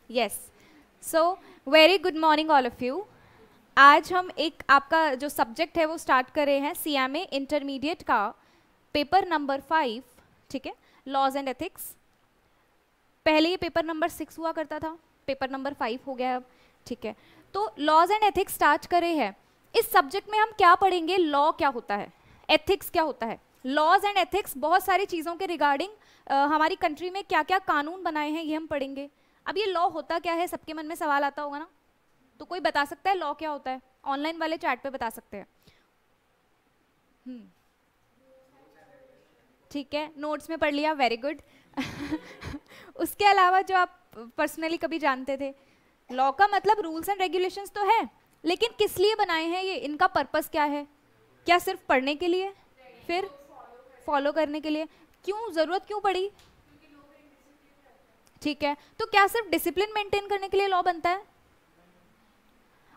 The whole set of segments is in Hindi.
Yes, so very good morning all of you. आज हम एक आपका जो सब्जेक्ट है वो स्टार्ट कर रहे हैं सीएमए इंटरमीडिएट का पेपर नंबर 5, ठीक है, लॉज एंड एथिक्स। पहले ये पेपर नंबर 6 हुआ करता था, पेपर नंबर 5 हो गया अब, ठीक है। तो लॉज एंड एथिक्स स्टार्ट करे हैं। इस सब्जेक्ट में हम क्या पढ़ेंगे? लॉ क्या होता है, एथिक्स क्या होता है। लॉज एंड एथिक्स बहुत सारी चीज़ों के रिगार्डिंग हमारी कंट्री में क्या क्या कानून बनाए हैं ये हम पढ़ेंगे। अब ये लॉ होता क्या है, सबके मन में सवाल आता होगा ना, तो कोई बता सकता है लॉ क्या होता है? ऑनलाइन वाले चैट पे बता सकते हैं। ठीक है, नोट्स में पढ़ लिया, वेरी गुड। उसके अलावा जो आप पर्सनली कभी जानते थे, लॉ का मतलब रूल्स एंड रेगुलेशंस तो है, लेकिन किस लिए बनाए हैं ये, इनका पर्पस क्या है? क्या सिर्फ पढ़ने के लिए, फिर फॉलो करने के लिए? क्यों, जरूरत क्यों पड़ी? ठीक है, तो क्या सिर्फ डिसिप्लिन मेंटेन करने के लिए लॉ बनता है?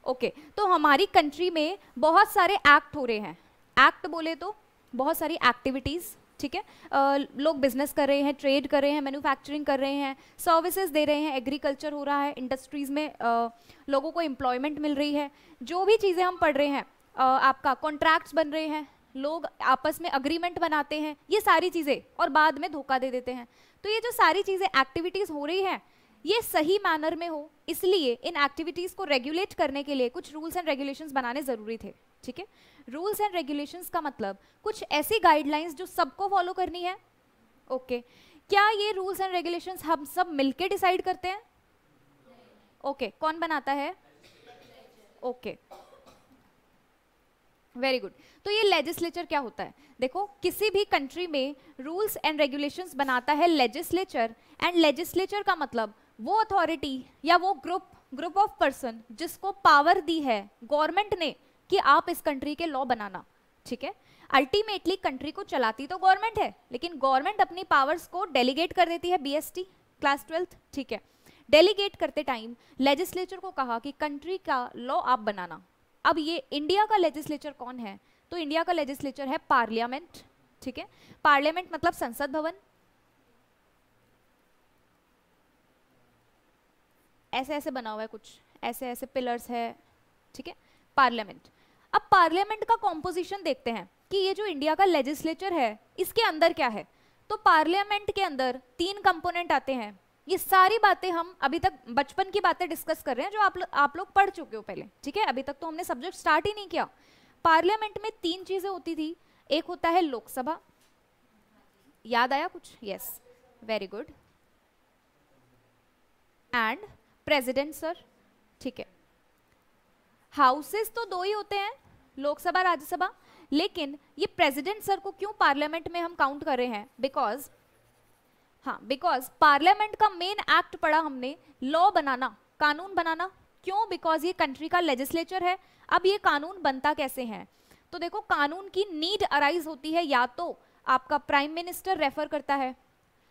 ओके, तो हमारी कंट्री में बहुत सारे एक्ट हो रहे हैं। एक्ट बोले तो बहुत सारी एक्टिविटीज, ठीक है। लोग बिजनेस कर रहे हैं, ट्रेड कर रहे हैं, मैन्युफैक्चरिंग कर रहे हैं, सर्विसेज दे रहे हैं, एग्रीकल्चर हो रहा है, इंडस्ट्रीज में लोगों को एम्प्लॉयमेंट मिल रही है। जो भी चीज़ें हम पढ़ रहे हैं, आपका कॉन्ट्रैक्ट्स बन रहे हैं, लोग आपस में अग्रीमेंट बनाते हैं, ये सारी चीज़ें, और बाद में धोखा दे देते हैं। तो ये जो सारी चीज़ें एक्टिविटीज़ हो रही हैं, ये सही मैनर में हो, इसलिए इन एक्टिविटीज़ को रेगुलेट करने के लिए कुछ रूल्स एंड रेगुलेशंस बनाने ज़रूरी थे, ठीक है। रूल्स एंड रेगुलेशंस का मतलब कुछ ऐसी गाइडलाइंस जो सबको फॉलो करनी है। ओके, क्या ये रूल्स एंड रेगुलेशंस हम सब मिलके डिसाइड करते हैं? ओके, कौन बनाता है? Okay, very good. तो ये लेजिस्लेचर क्या होता है? देखो, किसी भी कंट्री में रूल्स एंड रेगुलेशंस बनाता है लेजिस्लेचर, एंड लेजिस्लेचर का मतलब वो अथॉरिटी या वो ग्रुप ऑफ पर्सन जिसको पावर दी है गवर्नमेंट ने कि आप इस कंट्री के लॉ बनाना, ठीक है। अल्टीमेटली कंट्री को चलाती तो गवर्नमेंट है, लेकिन गवर्नमेंट अपनी पावर्स को डेलीगेट कर देती है। बीएसटी क्लास 12th, ठीक है। डेलीगेट करते टाइम लेजिस्लेचर को कहा कि कंट्री का लॉ आप बनाना। अब ये इंडिया का लेजिस्लेचर कौन है? तो इंडिया का लेजिस्लेचर है पार्लियामेंट, ठीक है। पार्लियामेंट मतलब संसद भवन। ऐसे ऐसे बना हुआ है, कुछ ऐसे ऐसे पिलर्स है, ठीक है, पार्लियामेंट। अब पार्लियामेंट का कॉम्पोजिशन देखते हैं कि ये जो इंडिया का लेजिस्लेचर है इसके अंदर क्या है। तो पार्लियामेंट के अंदर 3 कंपोनेंट आते हैं। ये सारी बातें हम अभी तक बचपन की बातें डिस्कस कर रहे हैं, जो आप लोग पढ़ चुके हो पहले, ठीक है। अभी तक तो हमने सब्जेक्ट स्टार्ट ही नहीं किया। पार्लियामेंट में 3 चीजें होती थी। एक होता है लोकसभा, याद आया कुछ? Yes, very good. And president sir, ठीक है। हाउसेस तो 2 ही होते हैं, लोकसभा राज्यसभा, लेकिन ये प्रेसिडेंट सर को क्यों पार्लियामेंट में हम काउंट कर रहे हैं? बिकॉज पार्लियामेंट का मेन एक्ट पढ़ा हमने, लॉ बनाना, कानून बनाना। क्यों? बिकॉज ये कंट्री का लेजिस्लेचर है। अब ये कानून बनता कैसे है? तो देखो, कानून की नीड अराइज होती है, या तो आपका प्राइम मिनिस्टर रेफर करता है,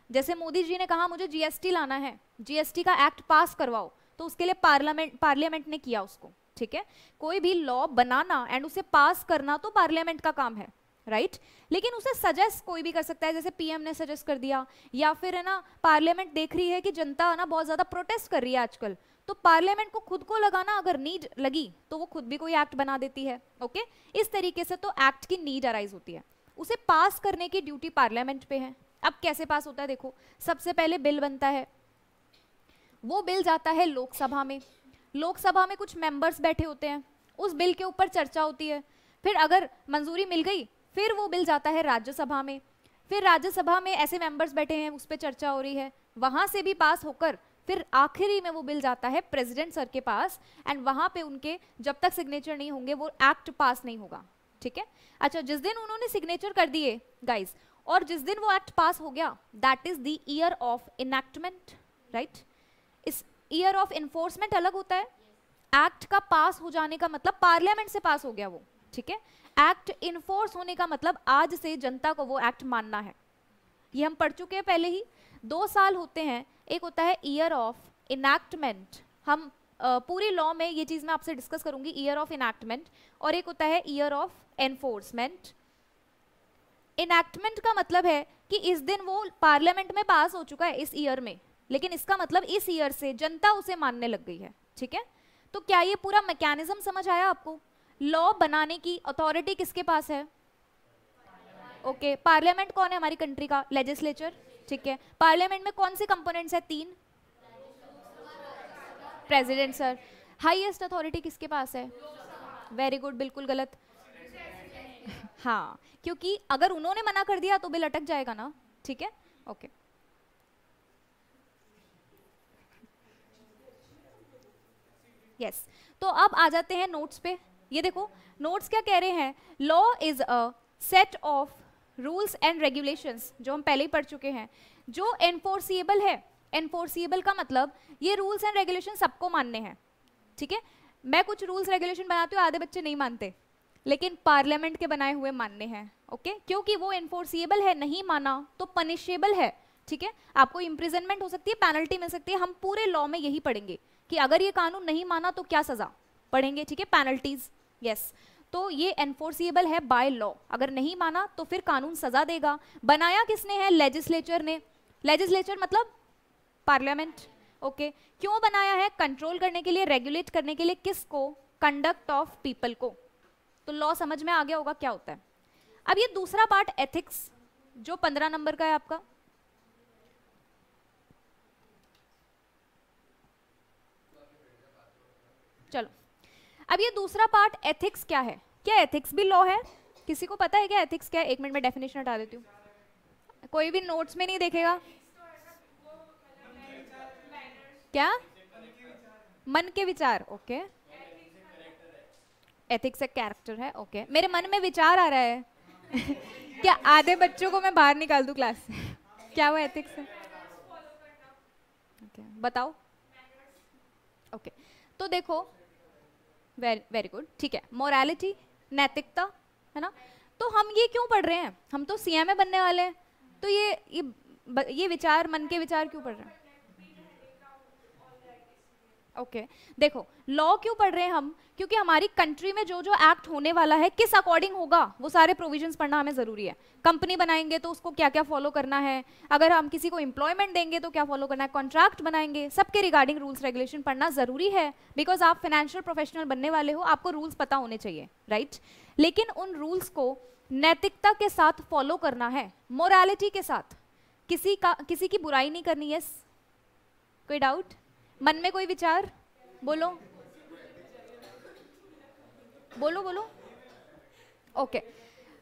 जैसे मोदी जी ने कहा मुझे जीएसटी लाना है, जीएसटी का एक्ट पास करवाओ, तो उसके लिए पार्लियामेंट ने किया उसको, ठीक है। कोई भी लॉ बनाना एंड उसे पास करना तो पार्लियामेंट का काम है, राइट। लेकिन उसे सजेस्ट कोई भी कर सकता है, जैसे पीएम ने सजेस्ट कर दिया, या फिर है ना, पार्लियामेंट देख रही है कि जनता ना बहुत ज्यादा प्रोटेस्ट कर रही है आजकल, तो पार्लियामेंट को खुद को लगाना अगर नीड लगी तो वो खुद भी कोई एक्ट बना देती है। ओके, इस तरीके से तो एक्ट की नीड अराइज होती है, उसे पास करने की ड्यूटी पार्लियामेंट पे है। अब कैसे पास होता है? देखो, सबसे पहले बिल बनता है, वो बिल जाता है लोकसभा में। लोकसभा में कुछ मेंबर्स बैठे होते हैं, उस बिल के ऊपर चर्चा होती है, फिर अगर मंजूरी मिल गई फिर वो बिल जाता है राज्यसभा में। फिर राज्यसभा में ऐसे मेंबर्स बैठे हैं, उस पर चर्चा हो रही है, वहां से भी पास होकर फिर आखिरी में वो बिल जाता है प्रेसिडेंट सर के पास, एंड वहां पे उनके जब तक सिग्नेचर नहीं होंगे वो एक्ट पास नहीं होगा, ठीक है। अच्छा, जिस दिन उन्होंने सिग्नेचर कर दिए गाइस, और जिस दिन वो एक्ट पास हो गया, that is the year of enactment, right. इस ईयर ऑफ इन्फोर्समेंट अलग होता है। एक्ट का पास हो जाने का मतलब पार्लियामेंट से पास हो गया वो, ठीक है। एक्ट इन्फोर्स होने का मतलब आज से जनता को वो एक्ट मानना है। ये हम पढ़ चुके हैं पहले ही। 2 साल होते हैं, एक होता है ईयर ऑफ इनैक्टमेंट, हम पूरी लॉ में ये चीज मैं आपसे डिस्कस करूंगी, ईयर ऑफ इनैक्टमेंट, और एक होता है ईयर ऑफ एनफोर्समेंट। इनैक्टमेंट का मतलब है कि इस दिन वो पार्लियामेंट में पास हो चुका है, इस ईयर में, लेकिन इसका मतलब इस ईयर से जनता उसे मानने लग गई है, ठीक है। तो क्या ये पूरा मैकेनिज्म समझ आया आपको? लॉ बनाने की अथॉरिटी किसके पास है? ओके, पार्लियामेंट कौन है हमारी कंट्री का? लेजिस्लेचर, ठीक है। पार्लियामेंट में कौन से कंपोनेंट्स है? 3, प्रेसिडेंट सर। हाईएस्ट अथॉरिटी किसके पास है? वेरी गुड, बिल्कुल गलत। हाँ, क्योंकि अगर उन्होंने मना कर दिया तो बिल अटक जाएगा ना, ठीक है। Okay, yes. तो अब आ जाते हैं नोट्स पे। ये देखो नोट्स क्या कह रहे हैं, law is a set of rules and regulations, जो हम पहले ही पढ़ चुके हैं, जो एनफोर्सिएबल है। एनफोर्सिएबल का मतलब ये रूल्स एंड रेगुलेशन सबको मानने हैं, ठीक है। मैं कुछ रूल्स रेगुलेशन बनाती हूँ, आधे बच्चे नहीं मानते, लेकिन पार्लियामेंट के बनाए हुए मानने हैं, ओके, क्योंकि वो एनफोर्सिएबल है, नहीं माना तो पनिशेबल है, ठीक है। आपको इम्प्रिजनमेंट हो सकती है, पेनल्टी मिल सकती है। हम पूरे लॉ में यही पढ़ेंगे कि अगर ये कानून नहीं माना तो क्या सजा पढ़ेंगे, ठीक है, पेनल्टीज, यस। तो ये एनफोर्सिएबल है बाय लॉ, अगर नहीं माना तो फिर कानून सजा देगा। बनाया किसने है? लेजिस्लेचर ने। लेजिस्लेचर मतलब पार्लियामेंट, ओके। क्यों बनाया है? कंट्रोल करने के लिए, रेगुलेट करने के लिए। किसको? कंडक्ट ऑफ पीपल को। तो लॉ समझ में आ गया होगा क्या होता है। अब ये दूसरा पार्ट एथिक्स, जो 15 नंबर का है आपका। चलो, अब ये दूसरा पार्ट एथिक्स क्या है? क्या एथिक्स भी लॉ है? किसी को पता है क्या एथिक्स क्या है? 1 मिनट में डेफिनेशन हटा देती हूँ, कोई भी नोट्स में नहीं देखेगा। क्या? मन के विचार, ओके। एथिक्स एक कैरेक्टर है, ओके। मेरे मन में विचार आ रहा है क्या आधे बच्चों को मैं बाहर निकाल दूं क्लास से? क्या वो एथिक्स है? ओके, बताओ। ओके, तो देखो, वेरी गुड, ठीक है। मोरालिटी, नैतिकता, है ना। तो हम ये क्यों पढ़ रहे हैं? हम तो सीएमए बनने वाले हैं, तो ये विचार, मन के विचार क्यों पढ़ रहे हैं? ओके, देखो लॉ क्यों पढ़ रहे हैं हम? क्योंकि हमारी कंट्री में जो जो एक्ट होने वाला है किस अकॉर्डिंग होगा, वो सारे प्रोविजंस पढ़ना हमें जरूरी है। कंपनी बनाएंगे तो उसको क्या क्या फॉलो करना है, अगर हम किसी को एम्प्लॉयमेंट देंगे तो क्या फॉलो करना है, कॉन्ट्रैक्ट बनाएंगे, सबके रिगार्डिंग रूल्स रेगुलेशन पढ़ना जरूरी है। बिकॉज आप फाइनेंशियल प्रोफेशनल बनने वाले हो, आपको रूल्स पता होने चाहिए, राइट। लेकिन उन रूल्स को नैतिकता के साथ फॉलो करना है, मोरालिटी के साथ। किसी की बुराई नहीं करनी है। कोई डाउट? मन में कोई विचार? बोलो बोलो बोलो। ओके,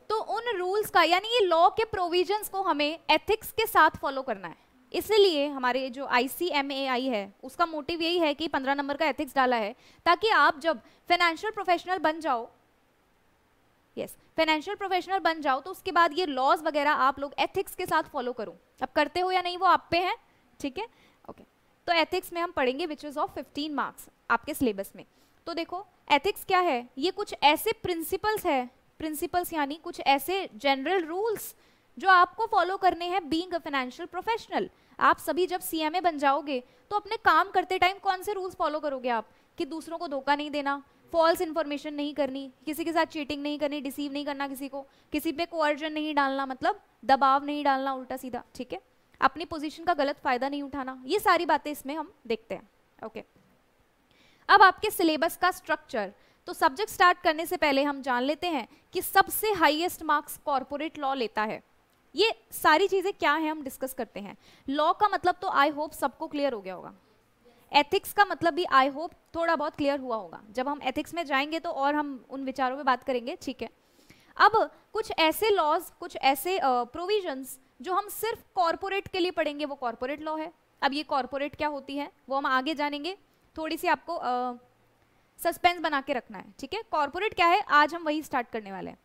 तो उन रूल्स का, यानी ये लॉ के प्रोविजंस को हमें एथिक्स के साथ फॉलो करना है। इसलिए हमारे जो ICMAI है उसका मोटिव यही है कि 15 नंबर का एथिक्स डाला है, ताकि आप जब फाइनेंशियल प्रोफेशनल बन जाओ, फाइनेंशियल प्रोफेशनल बन जाओ, तो उसके बाद ये लॉज वगैरह आप लोग एथिक्स के साथ फॉलो करो। अब करते हो या नहीं वो आप पे है, ठीक है। ओके, तो एथिक्स में हम पढ़ेंगे विच इज ऑफ 15 मार्क्स आपके सिलेबस में। तो देखो एथिक्स क्या है, ये कुछ ऐसे प्रिंसिपल्स है, प्रिंसिपल्स यानी कुछ ऐसे जनरल रूल्स जो आपको फॉलो करने हैं बीइंग अ फाइनेंशियल प्रोफेशनल। आप सभी जब CMA बन जाओगे तो अपने काम करते टाइम कौन से रूल्स फॉलो करोगे आप? कि दूसरों को धोखा नहीं देना, फॉल्स इन्फॉर्मेशन नहीं करनी, किसी के साथ चीटिंग नहीं करनी, डिसीव नहीं करना किसी को, किसी पे कोअर्जन नहीं डालना, मतलब दबाव नहीं डालना उल्टा सीधा, ठीक है, अपनी पोजीशन का गलत फायदा नहीं उठाना। ये सारी बातें इसमें हम देखते हैं, ओके। अब आपके सिलेबस का स्ट्रक्चर, तो सब्जेक्ट स्टार्ट करने से पहले हम जान लेते हैं कि सबसे हाईएस्ट मार्क्स कॉर्पोरेट लॉ लेता है। ये सारी चीजें क्या हैं हम डिस्कस करते हैं। लॉ का मतलब तो आई होप सबको क्लियर हो गया होगा। एथिक्स का मतलब भी आई होप थोड़ा बहुत क्लियर हुआ होगा। जब हम एथिक्स में जाएंगे तो और हम उन विचारों पे बात करेंगे, ठीक है। अब कुछ ऐसे लॉज, कुछ ऐसे प्रोविजंस जो हम सिर्फ कॉर्पोरेट के लिए पढ़ेंगे, वो कॉर्पोरेट लॉ है। अब ये कॉर्पोरेट क्या होती है वो हम आगे जानेंगे, थोड़ी सी आपको सस्पेंस बना के रखना है, ठीक है। कॉर्पोरेट क्या है आज हम वही स्टार्ट करने वाले हैं।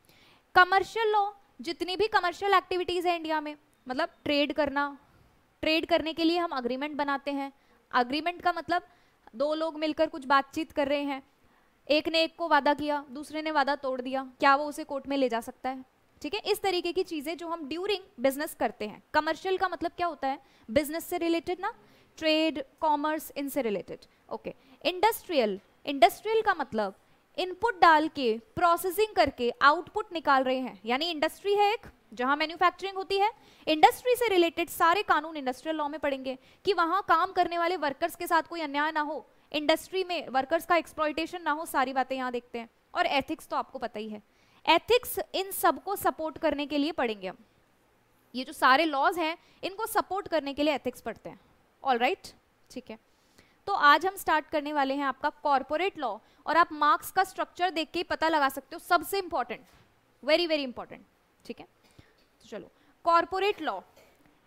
कमर्शियल लॉ, जितनी भी कमर्शियल एक्टिविटीज है इंडिया में, मतलब ट्रेड करना, ट्रेड करने के लिए हम अग्रीमेंट बनाते हैं। अग्रीमेंट का मतलब दो लोग मिलकर कुछ बातचीत कर रहे हैं, एक ने एक को वादा किया, दूसरे ने वादा तोड़ दिया, क्या वो उसे कोर्ट में ले जा सकता है, ठीक है। इस तरीके की चीजें जो हम ड्यूरिंग बिजनेस करते हैं। कमर्शियल का मतलब क्या होता है, बिजनेस से रिलेटेड ना, ट्रेड, कॉमर्स, इनसे रिलेटेड, ओके। इंडस्ट्रियल, इंडस्ट्रियल का मतलब इनपुट डाल के प्रोसेसिंग करके आउटपुट निकाल रहे हैं, यानी इंडस्ट्री है एक, जहां मैन्युफैक्चरिंग होती है, इंडस्ट्री से रिलेटेड सारे कानून इंडस्ट्रियल लॉ में पढ़ेंगे कि वहां काम करने वाले वर्कर्स के साथ कोई अन्याय ना हो, इंडस्ट्री में वर्कर्स का एक्सप्लॉयटेशन ना हो, सारी बातें यहाँ देखते हैं। और एथिक्स तो आपको पता ही है, एथिक्स इन सबको सपोर्ट करने के लिए पढ़ेंगे हम। ये जो सारे लॉज हैं इनको सपोर्ट करने के लिए एथिक्स पढ़ते हैं। ऑलराइट, ठीक है। तो आज हम स्टार्ट करने वाले हैं आपका कॉर्पोरेट लॉ, और आप मार्क्स का स्ट्रक्चर देख के ही पता लगा सकते हो, सबसे इंपॉर्टेंट, वेरी वेरी इंपॉर्टेंट, ठीक है। तो चलो कॉर्पोरेट लॉ,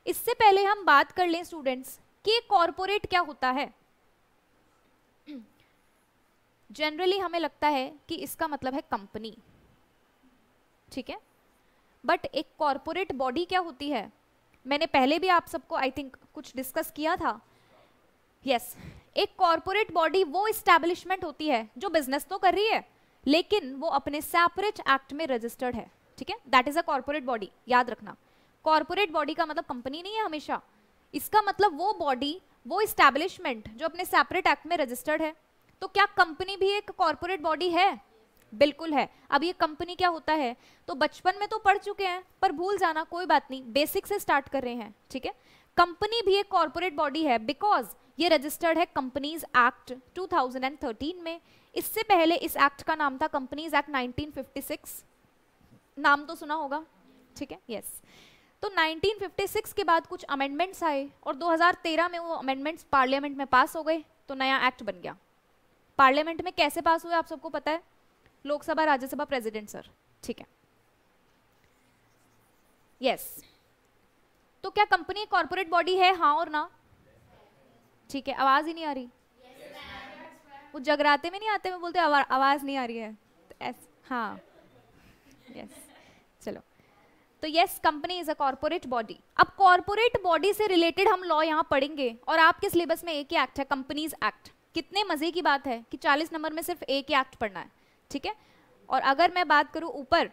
इससे पहले हम बात कर लें स्टूडेंट्स कि कॉर्पोरेट क्या होता है। जनरली हमें लगता है कि इसका मतलब है कंपनी, ठीक है, बट एक कॉर्पोरेट बॉडी क्या होती है, मैंने पहले भी आप सबको आई थिंक कुछ डिस्कस किया था। यस, एक कॉर्पोरेट बॉडी वो एस्टैब्लिशमेंट होती है जो बिजनेस तो कर रही है लेकिन वो अपने सेपरेट एक्ट में रजिस्टर्ड है, ठीक है, that is a corporate body. याद रखना, कॉर्पोरेट बॉडी का मतलब कंपनी नहीं है हमेशा, इसका मतलब वो बॉडी, वो एस्टैब्लिशमेंट जो अपने सेपरेट एक्ट में रजिस्टर्ड है। तो क्या कंपनी भी एक कॉर्पोरेट बॉडी है? बिल्कुल है। अब ये कंपनी क्या होता है तो बचपन में तो पढ़ चुके हैं, पर भूल जाना कोई बात नहीं, बेसिक से स्टार्ट कर रहे हैं, ठीक है। कंपनी भी एक कॉर्पोरेट बॉडी है बिकॉज ये रजिस्टर्ड है कंपनीज एक्ट 2013 में। इससे पहले इस एक्ट का नाम था कंपनीज एक्ट 1956, नाम तो सुना होगा, ठीक है, यस। तो 1956 के बाद कुछ अमेंडमेंट्स आए और 2013 में वो अमेंडमेंट्स पार्लियामेंट में पास हो गए, तो नया एक्ट बन गया। पार्लियामेंट में कैसे पास हुए आप सबको पता है, लोकसभा राज्यसभा प्रेसिडेंट सर, ठीक है, यस। तो क्या कंपनी कॉर्पोरेट बॉडी है, हाँ और ना? ठीक है, आवाज ही नहीं आ रही, वो जगराते में नहीं आते, मैं बोलते आवाज नहीं आ रही है, हाँ, यस, चलो। तो yes, company is a corporate body. अब कॉर्पोरेट बॉडी से रिलेटेड हम लॉ यहाँ पढ़ेंगे और आपके सिलेबस में एक ही एक्ट है, कंपनीज एक्ट। कितने मजे की बात है कि 40 नंबर में सिर्फ एक ही एक्ट पढ़ना है, ठीक है। और अगर मैं बात करूं ऊपर,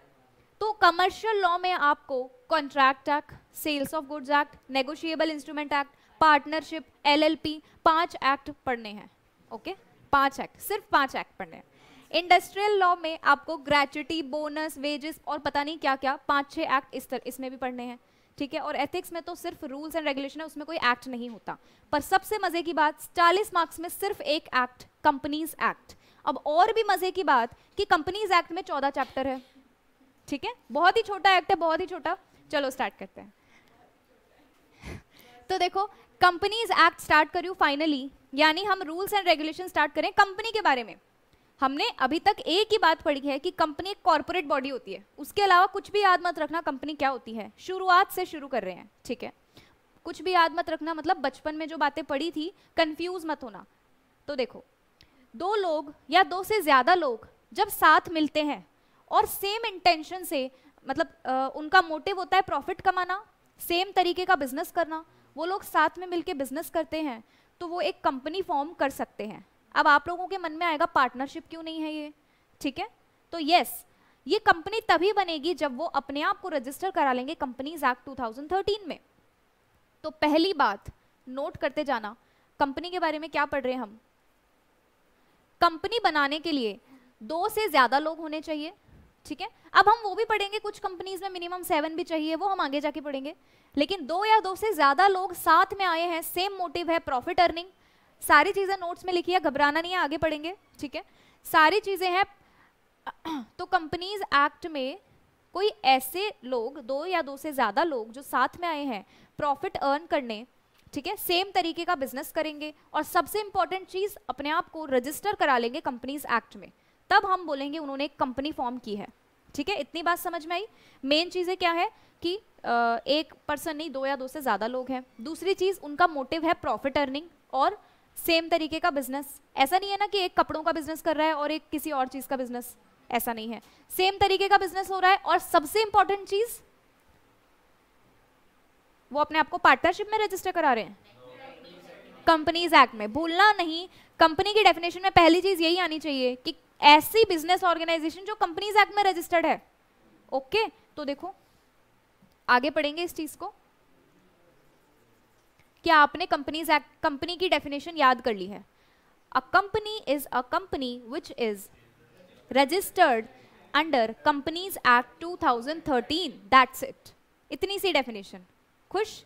तो कमर्शियल लॉ में आपको contract act, sales of goods act, negotiable instrument act, partnership, LLP, 5 act पढ़ने हैं, ओके, 5 एक्ट, सिर्फ 5 एक्ट पढ़ने हैं। इंडस्ट्रियल लॉ में आपको ग्रेच्युटी, बोनस, वेजेस और पता नहीं क्या क्या 5-6 एक्ट इसमें भी पढ़ने हैं, ठीक है। और एथिक्स में तो सिर्फ रूल्स एंड रेगुलेशन है, उसमें कोई एक्ट नहीं होता। पर सबसे मजे की बात, 40 मार्क्स में सिर्फ एक एक्ट, कंपनीज एक्ट। अब और भी मजे की बात कि कंपनीज एक्ट में 14 चैप्टर है, ठीक है, बहुत ही छोटा एक्ट है, बहुत ही छोटा। चलो स्टार्ट करते हैं। तो देखो, कंपनीज एक्ट स्टार्ट करूं फाइनली, यानी हम रूल्स एंड रेगुलेशन स्टार्ट करें कंपनी के बारे में। हमने अभी तक एक ही बात पढ़ी है कि कंपनी एक कॉर्पोरेट बॉडी होती है, उसके अलावा कुछ भी याद मत रखना कंपनी क्या होती है। शुरुआत से शुरू कर रहे हैं, ठीक है, कुछ भी याद मत रखना, मतलब बचपन में जो बातें पढ़ी थी कंफ्यूज मत होना। तो देखो, 2 लोग या 2 से ज्यादा लोग जब साथ मिलते हैं और सेम इंटेंशन से, मतलब उनका मोटिव होता है प्रॉफिट कमाना, सेम तरीके का बिजनेस करना, वो लोग साथ में मिलके बिजनेस करते हैं, तो वो एक कंपनी फॉर्म कर सकते हैं। अब आप लोगों के मन में आएगा पार्टनरशिप क्यों नहीं है ये, ठीक है। तो यस, ये कंपनी तभी बनेगी जब वो अपने आप को रजिस्टर करा लेंगे कंपनीज एक्ट 2013 में। तो पहली बात नोट करते जाना, कंपनी के बारे में क्या पढ़ रहे हैं हम। कंपनी बनाने के लिए 2 से ज्यादा लोग होने चाहिए, ठीक है। अब हम वो भी पढ़ेंगे, कुछ कंपनीज में मिनिमम 7 भी चाहिए, वो हम आगे जाके पढ़ेंगे। लेकिन 2 या 2 से ज्यादा लोग साथ में आए हैं, सेम मोटिव है प्रॉफिट अर्निंग, सारी चीजें नोट्स में लिखी है, घबराना नहीं है, आगे पढ़ेंगे, ठीक है, सारी चीजें हैं। तो कंपनीज एक्ट में कोई ऐसे लोग, 2 या 2 से ज्यादा लोग जो साथ में आए हैं प्रॉफिट अर्न करने, ठीक है, सेम तरीके का बिजनेस करेंगे और सबसे इंपॉर्टेंट चीज अपने आप को रजिस्टर करा लेंगे कंपनीज एक्ट में, तब हम बोलेंगे उन्होंने एक कंपनी फॉर्म की है, ठीक है। इतनी बात समझ में आई। मेन चीजें क्या है कि एक पर्सन नहीं, 2 या 2 से ज्यादा लोग हैं। दूसरी चीज, उनका मोटिव है प्रॉफिट अर्निंग और सेम तरीके का बिजनेस। ऐसा नहीं है ना कि एक कपड़ों का बिजनेस कर रहा है और एक किसी और चीज का बिजनेस, ऐसा नहीं है, सेम तरीके का बिजनेस हो रहा है। और सबसे इंपॉर्टेंट चीज, वो अपने आप को पार्टनरशिप में रजिस्टर करा रहे हैं कंपनीज एक्ट में, भूलना नहीं। कंपनी की डेफिनेशन में पहली चीज यही आनी चाहिए कि ऐसी बिजनेस ऑर्गेनाइजेशन जो कंपनीज एक्ट में रजिस्टर्ड है, ओके। तो देखो आगे पढ़ेंगे इस चीज को। क्या आपने कंपनीज एक्ट, कंपनी की डेफिनेशन याद कर ली है? A company is a company which is registered under companies act 2013, that's it, इतनी सी डेफिनेशन, खुश?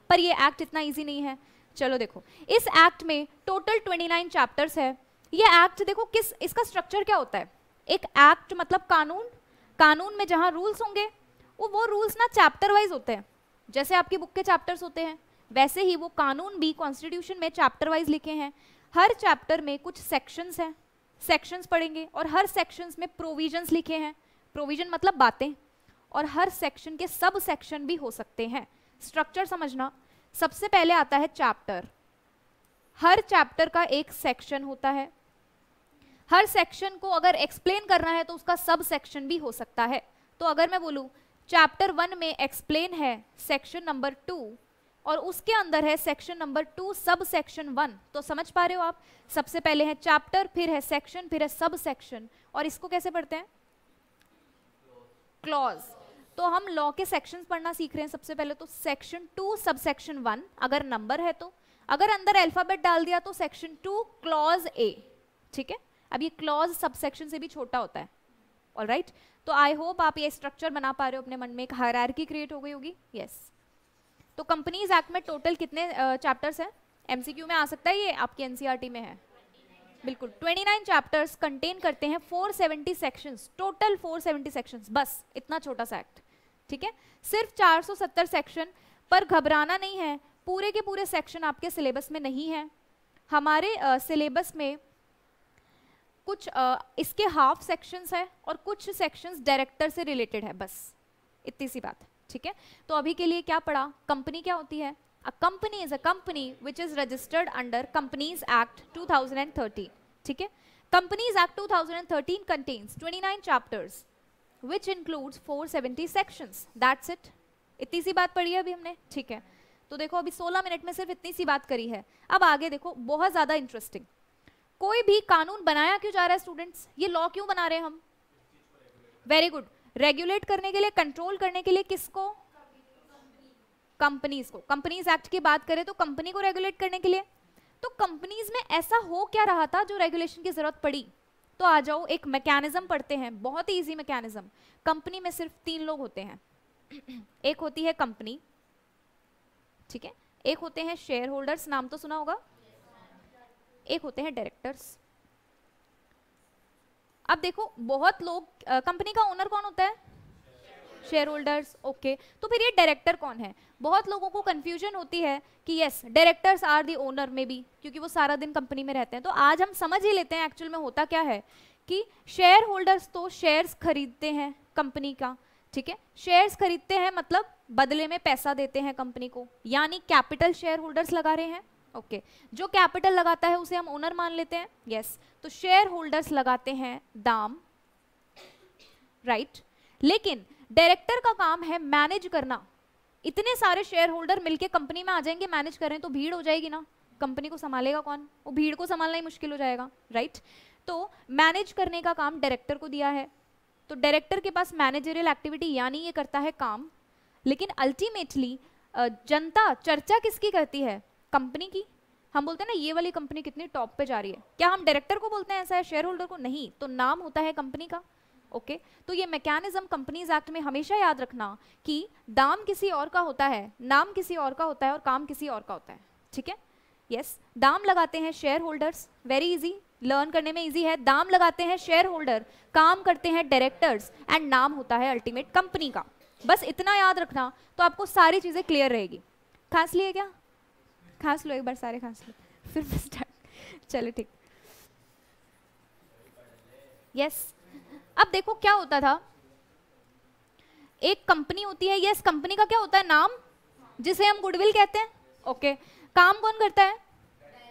पर ये एक्ट इतना इजी नहीं है। चलो देखो, इस एक्ट में टोटल 29 चैप्टर्स है। ये एक्ट देखो किस, इसका स्ट्रक्चर क्या होता है? एक एक्ट मतलब कानून, कानून में जहां रूल्स होंगे वो रूल्स ना चैप्टर वाइज होते हैं। जैसे आपकी बुक के चैप्टर्स होते हैं वैसे ही वो कानून भी कॉन्स्टिट्यूशन में चैप्टर वाइज लिखे हैं। हर चैप्टर में कुछ सेक्शंस हैं, सेक्शंस पढ़ेंगे, और हर सेक्शंस में प्रोविजंस लिखे हैं। प्रोविजन मतलब बातें, और हर सेक्शन के सब सेक्शन भी हो सकते हैं। स्ट्रक्चर समझना, सबसे पहले आता है चैप्टर। हर चैप्टर का एक सेक्शन होता है। हर सेक्शन को अगर एक्सप्लेन करना है तो उसका सब सेक्शन भी हो सकता है। तो अगर मैं बोलूं चैप्टर 1 में एक्सप्लेन है सेक्शन नंबर 2, और उसके अंदर है सेक्शन नंबर 2 सब सेक्शन 1, तो समझ पा रहे हो आप? सबसे पहले है चैप्टर, फिर है सेक्शन, फिर है सब सेक्शन। और इसको कैसे पढ़ते हैं? क्लॉज। तो हम लॉ के सेक्शंस पढ़ना सीख रहे हैं। सबसे पहले तो सेक्शन 2 सब सेक्शन 1 अगर नंबर है तो, अगर अंदर अल्फाबेट डाल दिया तो सेक्शन 2 क्लॉज ए, ठीक है? अब ये क्लॉज सब सेक्शन से भी छोटा होता है। ऑलराइट, तो आई होप आप ये स्ट्रक्चर बना पा रहे हो अपने मन में, एक हायरार्की क्रिएट हो गई होगी। यस। तो कंपनीज एक्ट में टोटल कितने चैप्टर्स हैं? एमसीक्यू में आ सकता है, ये आपकी एनसीईआरटी में है। बिल्कुल, 29 चैप्टर्स कंटेन करते हैं 470 सेक्शंस, टोटल 470 सेक्शंस, बस इतना छोटा सा एक्ट, ठीक है? सिर्फ 470 सेक्शन, पर घबराना नहीं है, पूरे के पूरे सेक्शन आपके सिलेबस में नहीं है। हमारे सिलेबस में कुछ इसके हाफ सेक्शंस है और कुछ सेक्शंस डायरेक्टर से रिलेटेड है, बस इतनी सी बात है, ठीक है? तो अभी के लिए क्या पढ़ा? कंपनी क्या होती है? A company is a company which is registered under Companies Act 2013, ठीक है? Companies Act 2013 contains 29 chapters which includes 470 sections. That's it. इतनी सी बात पढ़ी है अभी हमने, ठीक है? तो देखो अभी 16 मिनट में सिर्फ इतनी सी बात करी है। अब आगे देखो, बहुत ज्यादा इंटरेस्टिंग। कोई भी कानून बनाया क्यों जा रहा है स्टूडेंट्स? ये लॉ क्यों बना रहे हैं हम? Very good. रेगुलेट करने के लिए, कंट्रोल करने के लिए किसको? कंपनीज को। कंपनीज एक्ट की बात करें तो कंपनी को रेगुलेट करने के लिए। तो कंपनीज में ऐसा हो क्या रहा था जो रेगुलेशन की जरूरत पड़ी? तो आ जाओ, एक मैकेनिज्म पढ़ते हैं, बहुत ही इजी मैकेनिज्म। कंपनी में सिर्फ 3 लोग होते हैं। एक होती है कंपनी, ठीक है? एक होते हैं शेयर होल्डर्स, नाम तो सुना होगा। एक होते हैं डायरेक्टर्स। अब देखो, बहुत लोग, कंपनी का ओनर कौन होता है? Share holders, okay. तो फिर ये डायरेक्टर कौन है? बहुत लोगों को कंफ्यूजन होती है कि yes, directors are the owner में भी, क्योंकि वो सारा दिन कंपनी में रहते हैं। तो आज हम समझ ही लेते हैं एक्चुअल में होता क्या है कि शेयर होल्डर्स तो शेयर्स खरीदते हैं कंपनी का, ठीक है? शेयर्स खरीदते हैं मतलब बदले में पैसा देते हैं कंपनी को, यानी कैपिटल शेयर होल्डर्स लगा रहे हैं, ओके। जो कैपिटल लगाता है उसे हम ओनर मान लेते हैं, यस। तो शेयर होल्डर्स लगाते हैं दाम, राइट। लेकिन डायरेक्टर का काम है मैनेज करना। इतने सारे शेयर होल्डर मिलके कंपनी में आ जाएंगे, मैनेज करें तो भीड़ हो जाएगी ना, कंपनी को संभालेगा कौन? वो भीड़ को संभालना ही मुश्किल हो जाएगा, राइट। तो मैनेज करने का काम डायरेक्टर को दिया है। तो डायरेक्टर के पास मैनेजरियल एक्टिविटी, यानी ये करता है काम। लेकिन अल्टीमेटली जनता चर्चा किसकी करती है? कंपनी की। हम बोलते हैं ना ये वाली कंपनी कितनी टॉप पे जा रही है, क्या हम डायरेक्टर को बोलते हैं ऐसा है, शेयर होल्डर को? नहीं। तो नाम होता है कंपनी का, ओके। तो ये मैकेनिज्म कंपनीज एक्ट में हमेशा याद रखना कि दाम किसी और का होता है, नाम किसी और का होता है और काम किसी और का होता है, ठीक है? यस, दाम लगाते हैं share holders, very easy, learn करने में इजी है। दाम लगाते हैं शेयर होल्डर, काम करते हैं डायरेक्टर्स, एंड नाम होता है अल्टीमेट कंपनी का। बस इतना याद रखना तो आपको सारी चीजें क्लियर रहेगी। खांस लिए क्या? खांस लो एक बार, सारे खांस लो, फिर स्टार्ट। चलो ठीक, यस। अब देखो क्या होता था, एक कंपनी होती है, यस, कंपनी का क्या होता है? नाम, जिसे हम गुडविल कहते हैं, ओके। काम कौन करता है?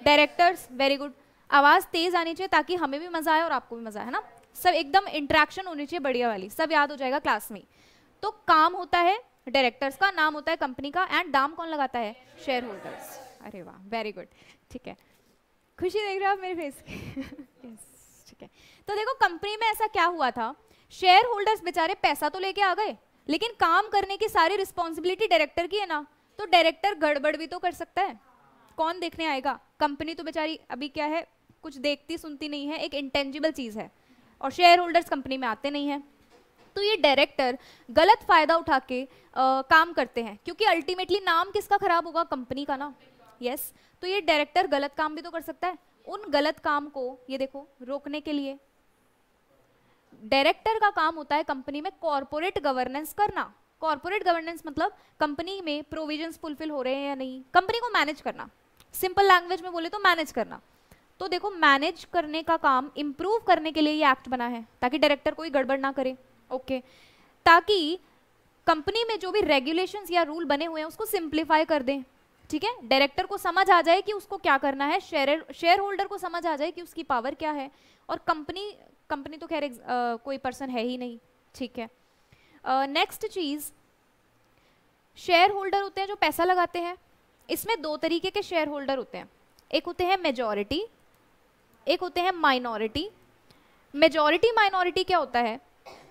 Directors, very good. आवाज तेज आनी चाहिए ताकि हमें भी मजा आए और आपको भी मजा आए, है ना? सब एकदम इंटरेक्शन होनी चाहिए बढ़िया वाली, सब याद हो जाएगा क्लास में। तो काम होता है डायरेक्टर्स का, नाम होता है कंपनी का, एंड दाम कौन लगाता है? Share holders. अरे वाह, वेरी गुड, ठीक है। खुशी देख रहे हो आप मेरे फेस की? यस, ठीक है। तो देखो कंपनी में ऐसा क्या हुआ था, शेयर होल्डर्स बेचारे पैसा तो लेके आ गए, लेकिन काम करने की सारी रिस्पॉन्सिबिलिटी डायरेक्टर की है ना। तो डायरेक्टर गड़बड़ भी तो कर सकता है, कौन देखने आएगा? कंपनी तो बेचारी अभी क्या है, कुछ देखती सुनती नहीं है, एक इंटेंजिबल चीज है, और शेयर होल्डर्स कंपनी में आते नहीं है, तो ये डायरेक्टर गलत फायदा उठा के काम करते हैं, क्योंकि अल्टीमेटली नाम किसका खराब होगा, कंपनी का ना। यस, तो ये डायरेक्टर गलत काम भी तो कर सकता है। उन गलत काम को ये देखो रोकने के लिए डायरेक्टर का काम होता है कंपनी में कॉर्पोरेट गवर्नेंस करना। कॉर्पोरेट गवर्नेंस मतलब कंपनी में प्रोविजंस फुलफिल हो रहे हैं या नहीं, कंपनी को मैनेज करना, सिंपल लैंग्वेज में बोले तो मैनेज करना। तो देखो मैनेज करने का काम इंप्रूव करने के लिए ये एक्ट बना है, ताकि डायरेक्टर कोई गड़बड़ ना करे। ओके, ताकि कंपनी में जो भी रेगुलेशंस या रूल बने हुए हैं उसको सिंप्लीफाई कर दें। ठीक है, डायरेक्टर को समझ आ जाए कि उसको क्या करना है, शेयर होल्डर को समझ आ जाए कि उसकी पावर क्या है, और कंपनी तो खैर कोई पर्सन है ही नहीं। ठीक है, नेक्स्ट चीज, शेयर होल्डर होते हैं जो पैसा लगाते हैं। इसमें दो तरीके के शेयर होल्डर होते हैं, एक होते हैं मेजॉरिटी, एक होते हैं माइनॉरिटी। मेजॉरिटी माइनॉरिटी क्या होता है,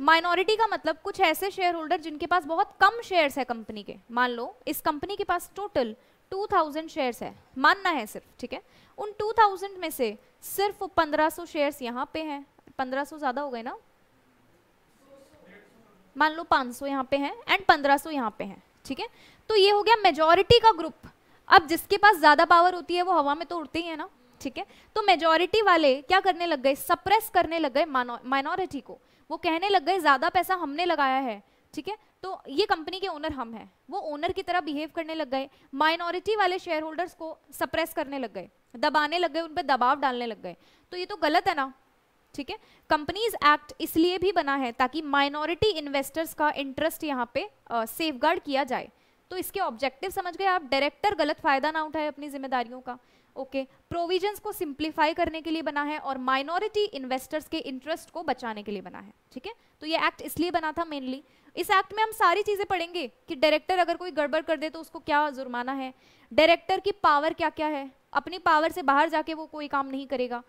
माइनॉरिटी का मतलब कुछ ऐसे शेयर होल्डर जिनके पास बहुत कम शेयर्स है कंपनी के। मान लो इस कंपनी के पास टोटल 2000 शेयर्स है, मानना है सिर्फ, ठीक है, उन 2000 में से सिर्फ 1500 शेयर्स यहाँ पे हैं। 1500 ज्यादा हो गए ना, मान लो 500 यहाँ पे हैं एंड 1500 यहाँ पे हैं। ठीक है, तो ये हो गया मेजॉरिटी का ग्रुप। अब जिसके पास ज्यादा पावर होती है वो हवा में तो उड़ते ही है ना। ठीक है, तो मेजॉरिटी वाले क्या करने लग गए, सप्रेस करने लग गए माइनॉरिटी को। वो कहने लग गए ज्यादा पैसा हमने लगाया है, ठीक है, तो ये कंपनी के ओनर हम हैं, वो ओनर की तरह बिहेव करने लग गए। माइनॉरिटी वाले शेयर होल्डर्स को सप्रेस करने लग गए, दबाने लग गए, उन पर दबाव डालने लग गए। तो ये तो गलत है ना। ठीक है, कंपनीज एक्ट इसलिए भी बना है ताकि माइनॉरिटी इन्वेस्टर्स का इंटरेस्ट यहाँ पे सेफगार्ड किया जाए। तो इसके ऑब्जेक्टिव समझ गए आप, डायरेक्टर गलत फायदा ना उठाए अपनी जिम्मेदारियों का। ओके, प्रोविजंस को सिंप्लीफाई करने के लिए बना है और माइनॉरिटी इन्वेस्टर्स के इंटरेस्ट को बचाने के लिए बना है। ठीक है, तो ये एक्ट इसलिए बना था मेनली। इस एक्ट में हम सारी चीजें पढ़ेंगे कि डायरेक्टर अगर कोई गड़बड़ कर दे तो उसको क्या जुर्माना है, डायरेक्टर की पावर क्या क्या है, अपनी पावर से बाहर जाके वो कोई काम नहीं करेगा।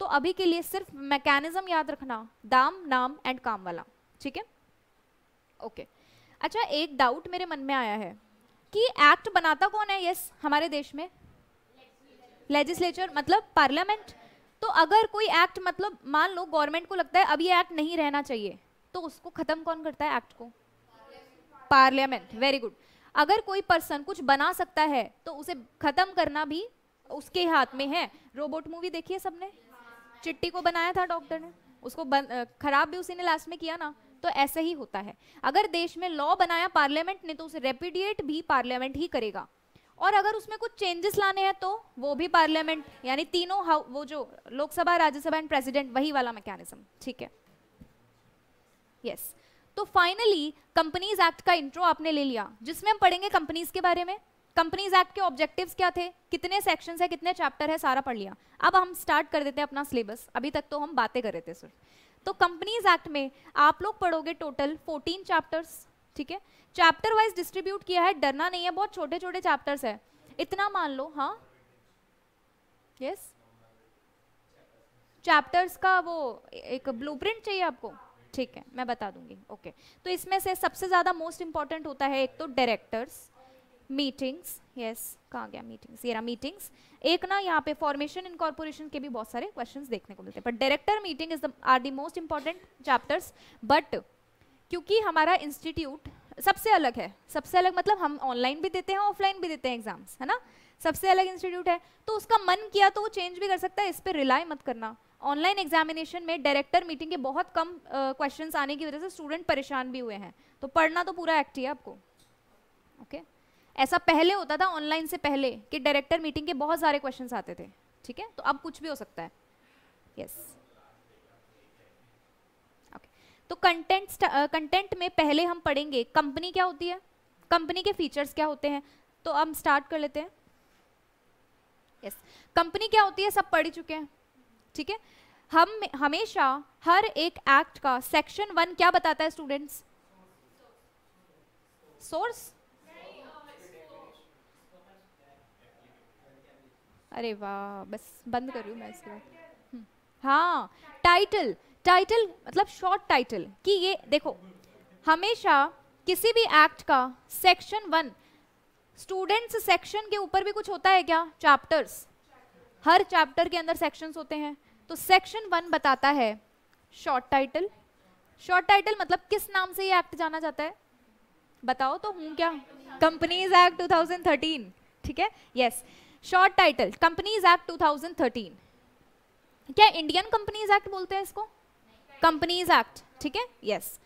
तो अभी के लिए सिर्फ मैकेनिज्म याद रखना, दाम, नाम एंड काम वाला। ठीक है, ओके। अच्छा, एक डाउट मेरे मन में आया है कि एक्ट बनाता कौन है? यस, हमारे देश में लेजिस्लेचर मतलब पार्लियामेंट। तो अगर कोई एक्ट मतलब मान लो गवर्नमेंट को लगता है अब ये एक्ट नहीं रहना चाहिए, तो उसको खत्म कौन करता है एक्ट को? पार्लियामेंट। Very good. अगर कोई पर्सन कुछ बना सकता है तो उसे खत्म करना भी उसके हाथ में है। रोबोट मूवी देखी है सबने? चिट्टी को बनाया था डॉक्टर ने, उसको खराब भी उसी ने लास्ट में किया ना। तो ऐसे ही होता है, अगर देश में लॉ बनाया पार्लियामेंट ने तो उसे रेपुडिएट भी पार्लियामेंट ही करेगा, और अगर उसमें कुछ चेंजेस लाने हैं तो वो भी पार्लियामेंट, यानी तीनों वो जो लोकसभा, राज्यसभा एंड प्रेसिडेंट, वही वाला मैकेनिज्म। ठीक है, यस। तो फाइनली कंपनीज एक्ट का इंट्रो आपने ले लिया, जिसमें हम पढ़ेंगे कंपनीज के बारे में। कंपनीज एक्ट के ऑब्जेक्टिव्स क्या थे, कितने सेक्शंस है, कितने चैप्टर है, सारा पढ़ लिया। अब हम स्टार्ट कर देते हैं अपना सिलेबस, अभी तक तो हम बातें कर रहे थे सिर्फ। तो कंपनीज एक्ट में आप लोग पढ़ोगे टोटल 14 चैप्टर्स। ठीक है, चैप्टर वाइज डिस्ट्रीब्यूट किया है, डरना नहीं है, बहुत छोटे छोटे चैप्टर्स है, इतना मान लो। हाँ, यस, चैप्टर्स का वो एक ब्लूप्रिंट चाहिए आपको? ठीक है, मैं बता दूंगी। ओके, तो इसमें से सबसे ज्यादा मोस्ट इंपॉर्टेंट होता है एक तो डायरेक्टर्स, मीटिंग्स, यस, कहाँ गया मीटिंग्स, ये रहा मीटिंग्स। एक ना यहाँ पे फॉर्मेशन इनकॉर्पोरेशन के भी बहुत सारे क्वेश्चंस देखने को मिलते हैं, पर director, meeting is are the most important chapters. But क्योंकि हमारा इंस्टीट्यूट सबसे अलग है, सबसे अलग मतलब हम ऑनलाइन भी देते हैं, ऑफलाइन भी देते हैं एग्जाम्स, है ना, सबसे अलग इंस्टीट्यूट है, तो उसका मन किया तो वो चेंज भी कर सकता है, इस पर रिलाई मत करना। ऑनलाइन एग्जामिनेशन में डायरेक्टर मीटिंग के बहुत कम क्वेश्चंस आने की वजह से स्टूडेंट परेशान भी हुए हैं, तो पढ़ना तो पूरा एक्ट ही है आपको। ओके, ऐसा पहले होता था ऑनलाइन से पहले कि डायरेक्टर मीटिंग के बहुत सारे क्वेश्चंस आते थे। ठीक है, तो अब कुछ भी हो सकता है। Yes, okay. तो कंटेंट में पहले हम पढ़ेंगे कंपनी क्या होती है, कंपनी के फीचर्स क्या होते हैं। तो हम स्टार्ट कर लेते हैं। यस, कंपनी क्या होती है सब पढ़ ही चुके हैं। ठीक है, हम हमेशा हर एक एक्ट का सेक्शन 1 क्या बताता है स्टूडेंट्स? सोर्स। अरे वाह, बस बंद कर रही हूँ मैं इसके बाद। हाँ, टाइटल, टाइटल मतलब शॉर्ट टाइटल, कि ये देखो हमेशा किसी भी एक्ट का सेक्शन 1, स्टूडेंट्स सेक्शन के ऊपर भी कुछ होता है क्या? चैप्टर्स, हर चैप्टर के अंदर सेक्शंस होते हैं। तो सेक्शन 1 बताता है शॉर्ट टाइटल, शॉर्ट टाइटल मतलब किस नाम से ये एक्ट जाना जाता है, बताओ तो हूँ क्या, कंपनीज एक्ट 2013, ठीक है, yes, short title companies act 2013। क्या इंडियन कंपनीज एक्ट बोलते हैं इसको, कंपनीज एक्ट, ठीक है, यस।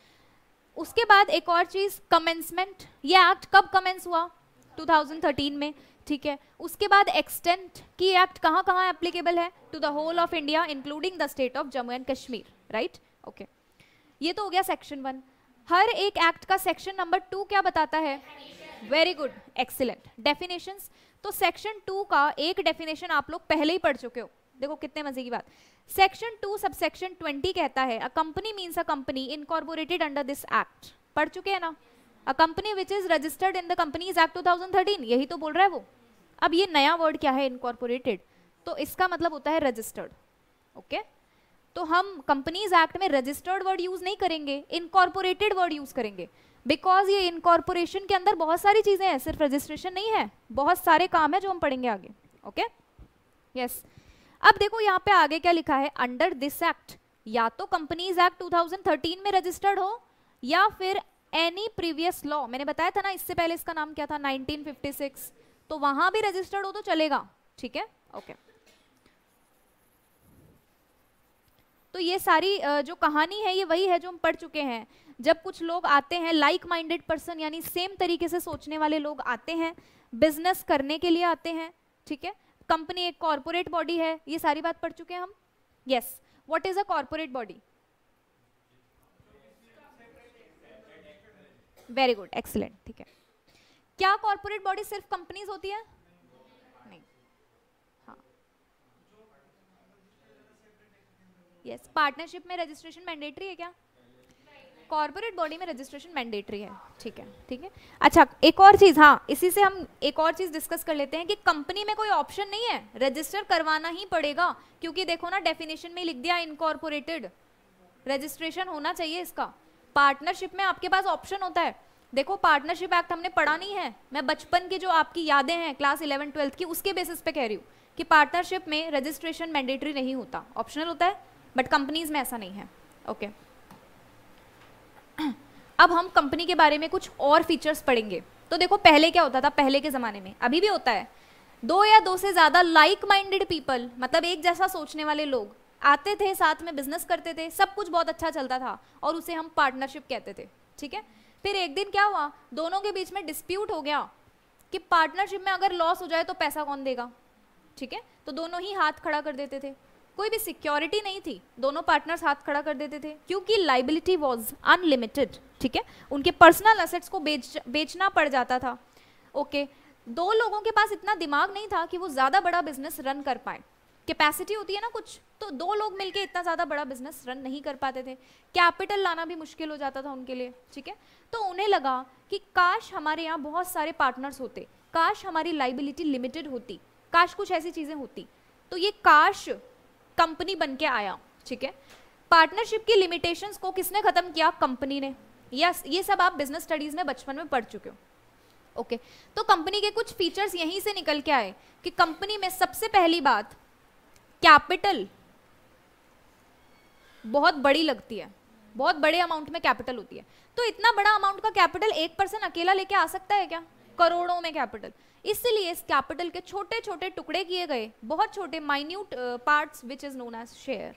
उसके बाद एक और चीज, कमेंसमेंट, ये एक्ट कब कमेंस हुआ, 2013 में, ठीक है। उसके बाद एक्सटेंट की एक्ट कहाँ कहाँ एप्लीकेबल है, to the whole of India including the state of Jammu and Kashmir, right, okay. ये तो हो गया सेक्शन 1। हर एक एक्ट का सेक्शन नंबर 2 क्या बताता है, वेरी गुड, एक्सीलेंट। डेफिनेशंस, तो सेक्शन 2 का एक डेफिनेशन आप लोग पहले ही पढ़ चुके हो, देखो कितने मजे की बात। सेक्शन 2 सबसेक्शन 20 कहता है a company means a company incorporated under this act, पढ़ चुके हैं ना, a company which is registered in the companies act 2013, यही तो बोल रहा है वो। अब ये नया वर्ड क्या है, इनकॉर्पोरेटेड, तो इसका मतलब होता है रजिस्टर्ड, ओके। तो हम कंपनीज एक्ट में रजिस्टर्ड वर्ड यूज नहीं करेंगे, इनकॉर्पोरेटेड वर्ड यूज करेंगे, बिकॉज ये इनकॉर्पोरेशन के अंदर बहुत सारी चीजें हैं, सिर्फ रजिस्ट्रेशन नहीं है, बहुत सारे काम है जो हम पढ़ेंगे आगे, ओके, यस। अब देखो यहाँ पे आगे क्या लिखा है, अंडर दिस एक्ट, या तो कंपनीज एक्ट 2013 में रजिस्टर्ड हो या फिर एनी प्रीवियस लॉ, मैंने बताया था ना इससे पहले इसका नाम क्या था, 1956, तो वहां भी रजिस्टर्ड हो तो चलेगा, ठीक है, ओके। तो ये सारी जो कहानी है ये वही है जो हम पढ़ चुके हैं। जब कुछ लोग आते हैं, लाइक माइंडेड पर्सन, यानी सेम तरीके से सोचने वाले लोग आते हैं, बिजनेस करने के लिए आते हैं, ठीक है। कंपनी एक कॉर्पोरेट बॉडी है, ये सारी बात पढ़ चुके हैं हम, yes. What is a corporate body, very good, excellent, ठीक है। क्या कॉर्पोरेट बॉडी सिर्फ कंपनीज होती है, नहीं, हाँ, यस। पार्टनरशिप में रजिस्ट्रेशन मैंडेटरी है क्या, कॉर्पोरेट बॉडी में रजिस्ट्रेशन मैंडेटरी है, ठीक है, ठीक है। अच्छा, एक और चीज, हाँ, इसी से हम एक और चीज डिस्कस कर लेते हैं कि कंपनी में कोई ऑप्शन नहीं है, रजिस्टर करवाना ही पड़ेगा, क्योंकि देखो ना डेफिनेशन में लिख दिया इनकॉर्पोरेटेड, रजिस्ट्रेशन होना चाहिए इसका। पार्टनरशिप में आपके पास ऑप्शन होता है, देखो पार्टनरशिप एक्ट हमने पढ़ा नहीं है, मैं बचपन की जो आपकी यादें हैं क्लास 11 12 की उसके बेसिस पे कह रही हूँ कि पार्टनरशिप में रजिस्ट्रेशन मैंडेटरी नहीं होता, ऑप्शनल होता है, बट कंपनीज में ऐसा नहीं है, ओके। अब हम कंपनी के बारे में कुछ और फीचर्स पढ़ेंगे। तो देखो पहले क्या होता था, पहले के जमाने में, अभी भी होता है, 2 या 2 से ज्यादा लाइक माइंडेड पीपल, मतलब एक जैसा सोचने वाले लोग आते थे, साथ में बिजनेस करते थे, सब कुछ बहुत अच्छा चलता था और उसे हम पार्टनरशिप कहते थे, ठीक है। फिर एक दिन क्या हुआ, दोनों के बीच में डिस्प्यूट हो गया कि पार्टनरशिप में अगर लॉस हो जाए तो पैसा कौन देगा, ठीक है। तो दोनों ही हाथ खड़ा कर देते थे, कोई भी सिक्योरिटी नहीं थी, दोनों पार्टनर्स हाथ खड़ा कर देते थे, क्योंकि लाइबिलिटी वाज अनलिमिटेड, ठीक है। उनके पर्सनल एसेट्स को बेचना पड़ जाता था, ओके। 2 लोगों के पास इतना दिमाग नहीं था कि वो ज्यादा बड़ा बिजनेस रन कर पाए, कैपेसिटी होती है ना कुछ, तो 2 लोग मिलके इतना ज्यादा बड़ा बिजनेस रन नहीं कर पाते थे, कैपिटल लाना भी मुश्किल हो जाता था उनके लिए, ठीक है। तो उन्हें लगा कि काश हमारे यहाँ बहुत सारे पार्टनर्स होते, काश हमारी लाइबिलिटी लिमिटेड होती, काश कुछ ऐसी चीजें होती। तो ये काश कंपनी बन के आया, ठीक है। पार्टनरशिप की लिमिटेशंस को किसने खत्म किया, कंपनी ने। यस, ये सब आप बिजनेस स्टडीज में बचपन में पढ़ चुके हो, ओके। तो कंपनी के कुछ फीचर्स यहीं से निकल के आए कि कंपनी में सबसे पहली बात, कैपिटल बहुत बड़ी लगती है, बहुत बड़े अमाउंट में कैपिटल होती है। तो इतना बड़ा अमाउंट का कैपिटल एक पर्सन अकेला लेके आ सकता है क्या, करोड़ों में कैपिटल, इसलिए इस कैपिटल के छोटे छोटे टुकड़े किए गए, बहुत छोटे minute parts which is known as share,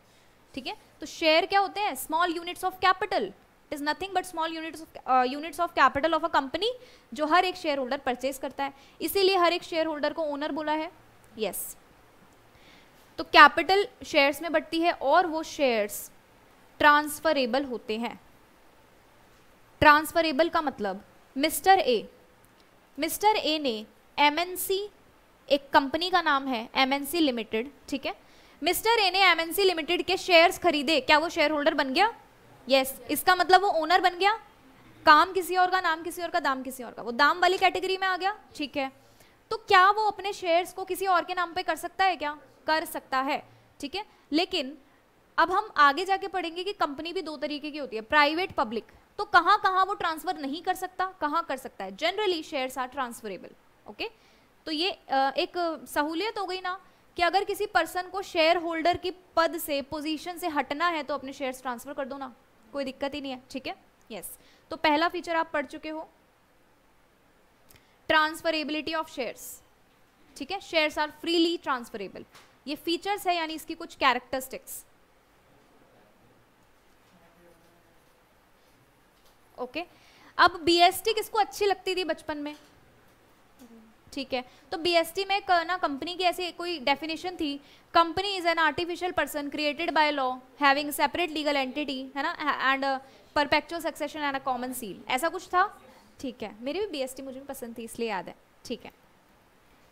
ठीक है। तो शेयर क्या होते हैं, small units of capital, it is nothing but small units of capital of a company, जो हर एक शेयर होल्डर परचेज करता है, इसीलिए हर एक शेयर होल्डर को ओनर बोला है, यस। तो कैपिटल शेयर्स में बढ़ती है और वो शेयर्स ट्रांसफरेबल होते हैं। ट्रांसफरेबल का मतलब मिस्टर ए ने एमएनसी, एक कंपनी का नाम है एमएनसी लिमिटेड, ठीक है। मिस्टर ए ने एमएनसी लिमिटेड के शेयर्स खरीदे, क्या वो शेयर होल्डर बन गया, यस। इसका मतलब वो ओनर बन गया, काम किसी और का, नाम किसी और का, दाम किसी और का, वो दाम वाली कैटेगरी में आ गया, ठीक है। तो क्या वो अपने शेयर्स को किसी और के नाम पे कर सकता है क्या, कर सकता है, ठीक है। लेकिन अब हम आगे जाके पढ़ेंगे कि कंपनी भी 2 तरीके की होती है, प्राइवेट पब्लिक। तो कहाँ कहाँ वो ट्रांसफर नहीं कर सकता, कहाँ कर सकता है, generally shares are transferable, okay. तो ये एक सहूलियत हो गई ना कि अगर किसी पर्सन को शेयर होल्डर की पद से, पोजीशन से हटना है तो अपने शेयर्स ट्रांसफर कर दो ना, कोई दिक्कत ही नहीं है, ठीक है। यस, तो पहला फीचर आप पढ़ चुके हो, ट्रांसफरेबिलिटी ऑफ शेयर्स, ठीक है। शेयर्स आर फ्रीली ट्रांसफरेबल, ये फीचर्स है यानी इसकी कुछ कैरेक्टरिस्टिक्स। ओके, अब बीएसटी किसको अच्छी लगती थी बचपन में, ठीक है। तो बीएसटी में ना कंपनी की ऐसी कोई डेफिनेशन थी, company is an artificial person created by law having separate legal entity, है ना, and perpetual succession and a common seal, ऐसा कुछ था, ठीक है। मेरी भी बीएसटी मुझे भी पसंद थी इसलिए याद है, ठीक है।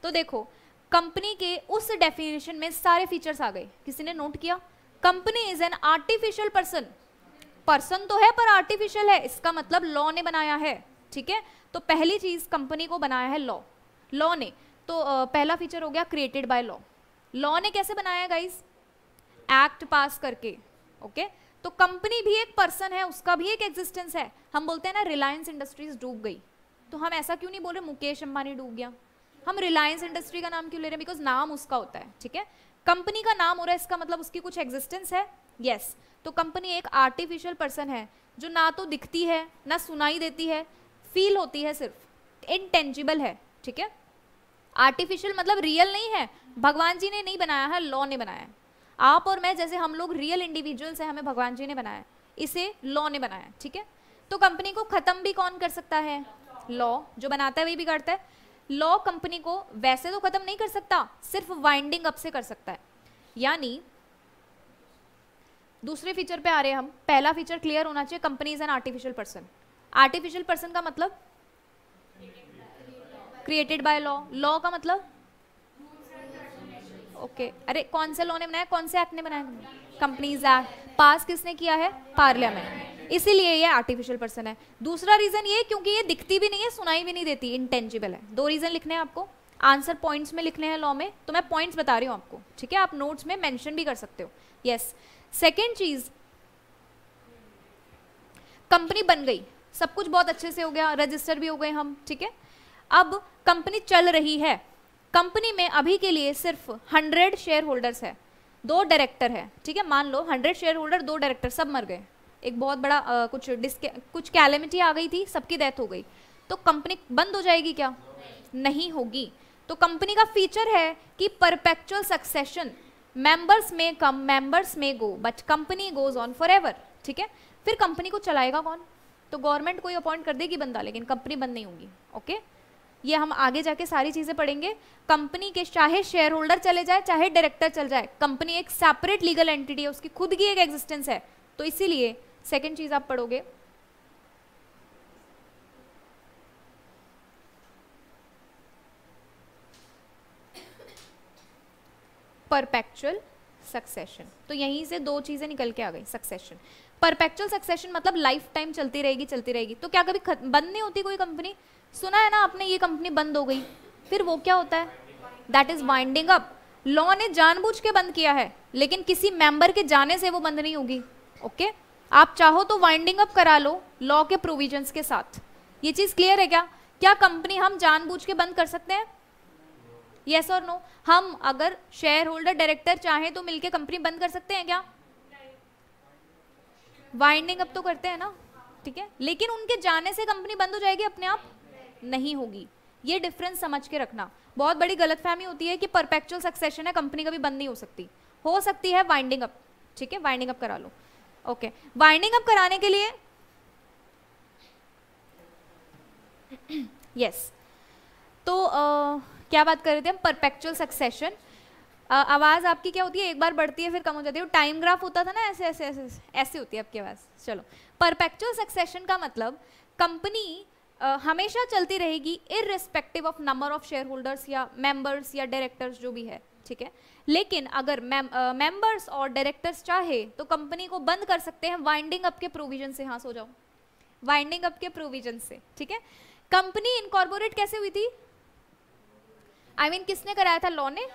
तो देखो कंपनी के उस डेफिनेशन में सारे फीचर्स आ गए, किसी ने नोट किया, company is an artificial person, person तो है पर आर्टिफिशियल है, इसका मतलब लॉ ने बनाया है, ठीक है। तो पहली चीज कंपनी को बनाया है लॉ, लॉ ने, तो पहला फीचर हो गया क्रिएटेड बाय लॉ। लॉ ने कैसे बनाया गाइस, एक्ट पास करके, ओके। तो कंपनी भी एक पर्सन है, उसका भी एक एग्जिस्टेंस है। हम बोलते हैं ना रिलायंस इंडस्ट्रीज डूब गई, तो हम ऐसा क्यों नहीं बोल रहे मुकेश अंबानी डूब गया, हम रिलायंस इंडस्ट्री का नाम क्यों ले रहे हैं, बिकॉज नाम उसका होता है, ठीक है। कंपनी का नाम हो रहा है, इसका मतलब उसकी कुछ एग्जिस्टेंस है, यस। तो कंपनी एक आर्टिफिशियल पर्सन है जो ना तो दिखती है ना सुनाई देती है, फील होती है, सिर्फ इनटेंजिबल है, ठीक है। आर्टिफिशियल मतलब रियल नहीं है, भगवान जी ने नहीं बनाया है, लॉ ने बनाया है। आप और मैं जैसे हम लोग रियल इंडिविजुअल्स हैं, हमें भगवान जी ने बनाया, इसे लॉ ने बनाया, ठीक है। तो कंपनी को खत्म भी कौन कर सकता है, लॉ, जो बनाता है वही बिगाड़ता है। लॉ कंपनी को वैसे तो खत्म नहीं कर सकता, सिर्फ वाइंडिंग अप से कर सकता है। यानी दूसरे फीचर पे आ रहे हैं हम, पहला फीचर क्लियर होना चाहिए, company is an artificial person. Artificial person का मतलब क्रिएटेड बाय लॉ, लॉ का मतलब ओके, अरे कौन से लॉ ने बनाया, कौन से एक्ट ने बनाया, कंपनीज एक्ट, पास किसने किया है, पार्लियामेंट, इसीलिए ये आर्टिफिशियल पर्सन है। दूसरा रीजन ये क्योंकि ये दिखती भी नहीं है, सुनाई भी नहीं देती, इंटेंजिबल है। दो रीजन लिखने हैं आपको, आंसर पॉइंट्स में लिखने हैं लॉ में, तो मैं पॉइंट्स बता रही हूँ आपको, ठीक है। आप नोट्स में मेंशन भी कर सकते हो, यस। सेकेंड चीज, कंपनी बन गई, सब कुछ बहुत अच्छे से हो गया, रजिस्टर भी हो गए हम, ठीक है। अब कंपनी चल रही है, कंपनी में अभी के लिए सिर्फ 100 शेयर होल्डर्स है, 2 डायरेक्टर है, ठीक है। मान लो 100 शेयर होल्डर, 2 डायरेक्टर, सब मर गए, एक बहुत बड़ा कुछ कैलेमिटी आ गई थी, सबकी डेथ हो गई, तो कंपनी बंद हो जाएगी क्या, नहीं होगी। तो कंपनी का फीचर है कि परपेचुअल सक्सेशन, मेंबर्स में कम मेंबर्स में go but company goes on for ever, ठीक है। फिर कंपनी को चलाएगा कौन, तो गवर्नमेंट कोई अपॉइंट कर देगी बंदा, लेकिन कंपनी बंद नहीं होगी, ओके। ये हम आगे जाके सारी चीजें पढ़ेंगे। कंपनी के चाहे शेयर होल्डर चले जाए चाहे डायरेक्टर चल जाए, कंपनी एक सेपरेट लीगल एंटिटी है, उसकी खुद की एक एग्जिस्टेंस है, तो इसीलिए सेकेंड चीज आप पढ़ोगे परपेचुअल सक्सेशन। तो यहीं से 2 चीजें निकल के आ गई, सक्सेशन, परपेचुअल सक्सेशन मतलब लाइफ टाइम चलती रहेगी चलती रहेगी। तो क्या कभी बंद नहीं होती कोई कंपनी, सुना है ना आपने, ये कंपनी बंद हो गई, फिर वो क्या होता है, that is winding up. Law ने जानबूझ के बंद किया है, लेकिन किसी मेंबर के जाने से वो बंद नहीं होगी, ओके। आप चाहो तो वाइंडिंग अप करा लो लॉ के प्रोविजंस के साथ, ये चीज क्लियर है क्या। क्या कंपनी हम जानबूझ के बंद कर सकते हैं, यस और नो। हम अगर शेयर होल्डर डायरेक्टर चाहे तो मिलके कंपनी बंद कर सकते हैं क्या, वाइंडिंग अप तो करते हैं ना, ठीक है। लेकिन उनके जाने से कंपनी बंद हो जाएगी अपने आप, नहीं होगी। ये डिफरेंस समझ के रखना, बहुत बड़ी गलतफहमी होती है कि परपेचुअल सक्सेशन है, कंपनी कभी बंद नहीं हो सकती है वाइंडिंग अप, ठीक है। वाइंडिंग अप करा लो, ओके। वाइंडिंग अप कराने के लिए यस तो क्या बात कर रहे थे हम, परपेचुअल सक्सेशन। आवाज आपकी क्या होती है, एक बार बढ़ती है फिर कम हो जाती है, टाइम ग्राफ होता था ना, ऐसे ऐसे ऐसे ऐसे होती है आपकी आवाज। चलो, परपेचुअल सक्सेशन का मतलब कंपनी हमेशा चलती रहेगी irrespective of number of share holders या मेंबर्स या डायरेक्टर्स जो भी है, ठीक है। लेकिन अगर मेंबर्स और डायरेक्टर्स चाहे तो कंपनी को बंद कर सकते हैं वाइंडिंग अप के प्रोविजन से। हाँ, सो जाओ, वाइंडिंग अप के प्रोविजन से, ठीक है। कंपनी इनकॉर्पोरेट कैसे हुई थी, I mean, किसने कराया था, लॉ ने,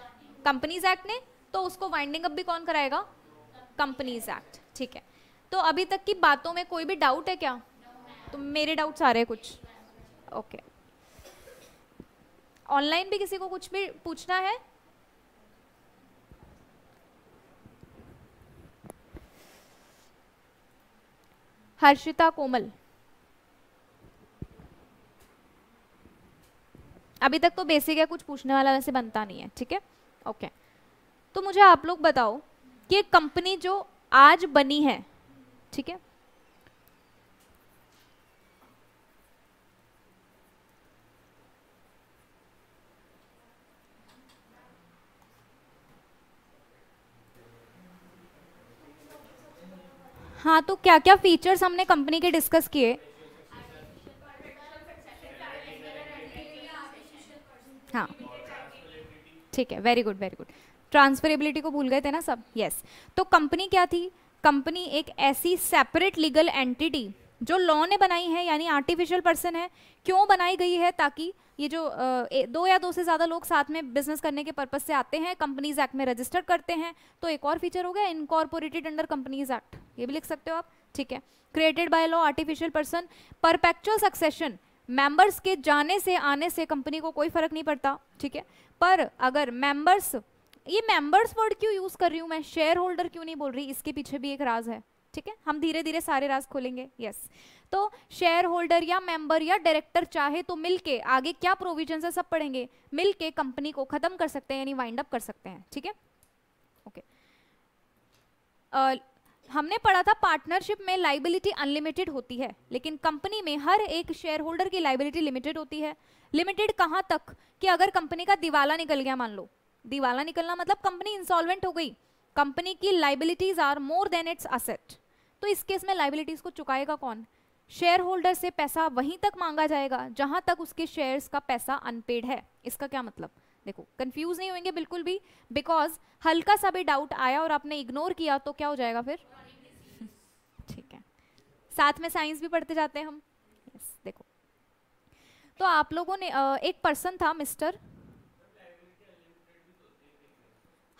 कंपनीज एक्ट ने, तो उसको वाइंडिंग अप भी कौन कराएगा, कंपनीज एक्ट, ठीक है। तो अभी तक की बातों में कोई भी डाउट है क्या, तो मेरे डाउट्स आ रहे हैं कुछ, ओके। ऑनलाइन भी किसी को कुछ भी पूछना है, हर्षिता कोमल, अभी तक तो बेसिक है, कुछ पूछने वाला वैसे बनता नहीं है, ठीक है, ओके। तो मुझे आप लोग बताओ कि एक कंपनी जो आज बनी है, ठीक है, हाँ, तो क्या क्या फीचर्स हमने कंपनी के डिस्कस किए? हाँ, ठीक है, very good very good. Transferability को भूल गए थे ना सब, यस। तो कंपनी क्या थी? कंपनी एक ऐसी सेपरेट लीगल एंटिटी जो लॉ ने बनाई है, यानी आर्टिफिशियल पर्सन है। क्यों बनाई गई है? ताकि ये जो दो या दो से ज्यादा लोग साथ में बिजनेस करने के पर्पज से आते हैं, कंपनीज एक्ट में रजिस्टर करते हैं। तो एक और फीचर हो गया इनकॉर्पोरेटेड अंडर कंपनीज एक्ट, ये भी लिख सकते हो आप, ठीक है। Created by law, artificial person, perpetual succession, members के जाने से आने से कंपनी को कोई फर्क नहीं पड़ता, ठीक है। पर अगर मेंबर्स, ये मेंबर्स वर्ड क्यों यूज कर रही हूं मैं, शेयर होल्डर क्यों नहीं बोल रही, इसके पीछे भी एक राज है, ठीक है। हम धीरे धीरे सारे राज खोलेंगे, यस। तो शेयर होल्डर या मेंबर या डायरेक्टर चाहे तो मिलके, आगे क्या प्रोविजन है सब पढ़ेंगे, मिलके कंपनी को खत्म कर सकते हैं, यानी वाइंड अप कर सकते हैं, ठीक है, ओके। हमने पढ़ा था पार्टनरशिप में लाइबिलिटी अनलिमिटेड होती है, लेकिन कंपनी में हर एक शेयर होल्डर की लाइबिलिटी लिमिटेड होती है। लिमिटेड कहां तक कि अगर कंपनी का दिवाला निकल गया, मान लो दिवाला निकलना मतलब कंपनी इंसॉल्वेंट हो गई, कंपनी की liabilities are more than its asset, तो इस केस में लाइबिलिटीज को चुकाएगा कौन? शेयर होल्डर से पैसा वहीं तक मांगा जाएगा जहां तक उसके शेयर्स का पैसा अनपेड है। इसका क्या मतलब? देखो, कंफ्यूज नहीं होंगे बिल्कुल भी, बिकॉज हल्का सा भी डाउट आया और आपने इग्नोर किया तो क्या हो जाएगा फिर? ठीक है, साथ में साइंस भी पढ़ते जाते हैं हम, yes, देखो। तो आप लोगों ने एक पर्सन था मिस्टर,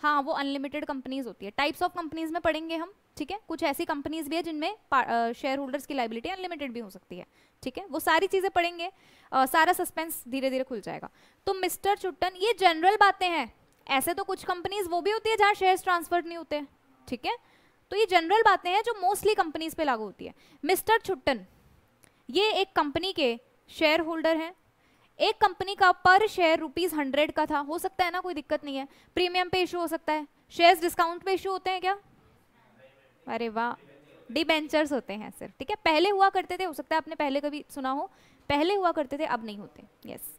हाँ, वो अनलिमिटेड कंपनीज होती है, टाइप्स ऑफ कंपनीज में पढ़ेंगे हम, ठीक है। कुछ ऐसी कंपनीज भी है जिनमें शेयर होल्डर्स की लाइबिलिटी अनलिमिटेड भी हो सकती है, ठीक है, वो सारी चीजें पढ़ेंगे, सारा सस्पेंस धीरे धीरे खुल जाएगा। तो मिस्टर चुट्टन, ये जनरल बातें हैं, ऐसे तो कुछ कंपनीज वो भी होती है जहाँ शेयर्स ट्रांसफर नहीं होते, ठीक है, तो ये जनरल बातें हैं जो मोस्टली कंपनीज पे लागू होती है। मिस्टर चुट्टन ये एक कंपनी के शेयर होल्डर हैं, एक कंपनी का पर शेयर ₹100 का था, हो सकता है ना, कोई दिक्कत नहीं है, प्रीमियम पे इशू हो सकता है, शेयर्स डिस्काउंट पे इशू होते हैं क्या? अरे वाह, डिबेंचर्स होते हैं सिर्फ, ठीक है, पहले हुआ करते थे, हो सकता है आपने पहले कभी सुना हो, पहले हुआ करते थे, अब नहीं होते, यस।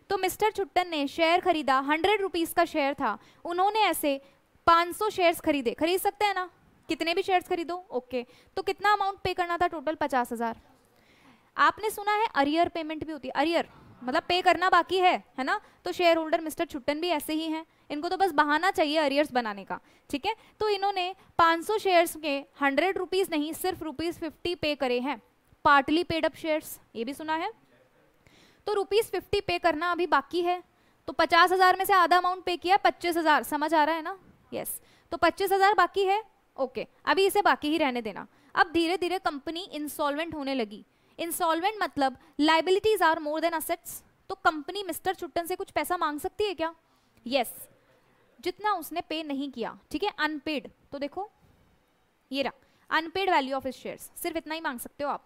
तो मिस्टर चुट्टन ने शेयर खरीदा, ₹100 का शेयर था, उन्होंने ऐसे 500 शेयर्स खरीदे, खरीद सकते हैं ना, कितने भी शेयर्स खरीदो, ओके। तो कितना अमाउंट पे करना था? टोटल 50,000। आपने सुना है अरियर पेमेंट भी होती है, अरियर मतलब पे करना बाकी है ना, तो शेयर होल्डर मिस्टर चुट्टन भी ऐसे ही हैं, इनको तो बस बहाना चाहिए अरियर्स बनाने का, ठीक है। तो इन्होंने 500 शेयर्स के ₹100 नहीं, सिर्फ ₹50 पे करे हैं, पार्टली पेड अप शेयर्स, ये भी सुना है। तो ₹50 पे करना अभी बाकी है, तो 50,000 में से आधा अमाउंट पे किया, 25,000, समझ आ रहा है ना, यस। तो 25,000 बाकी है, ओके, अभी इसे बाकी ही रहने देना। अब धीरे धीरे कंपनी इंसॉल्वेंट होने लगी, इंसॉल्वेंट मतलब liabilities are more than assets, तो कंपनी मिस्टर चुट्टन से कुछ पैसा मांग सकती है क्या? यस, जितना उसने पे नहीं किया, ठीक है, अनपेड, तो देखो ये रहा unpaid value of his shares, सिर्फ इतना ही मांग सकते हो आप,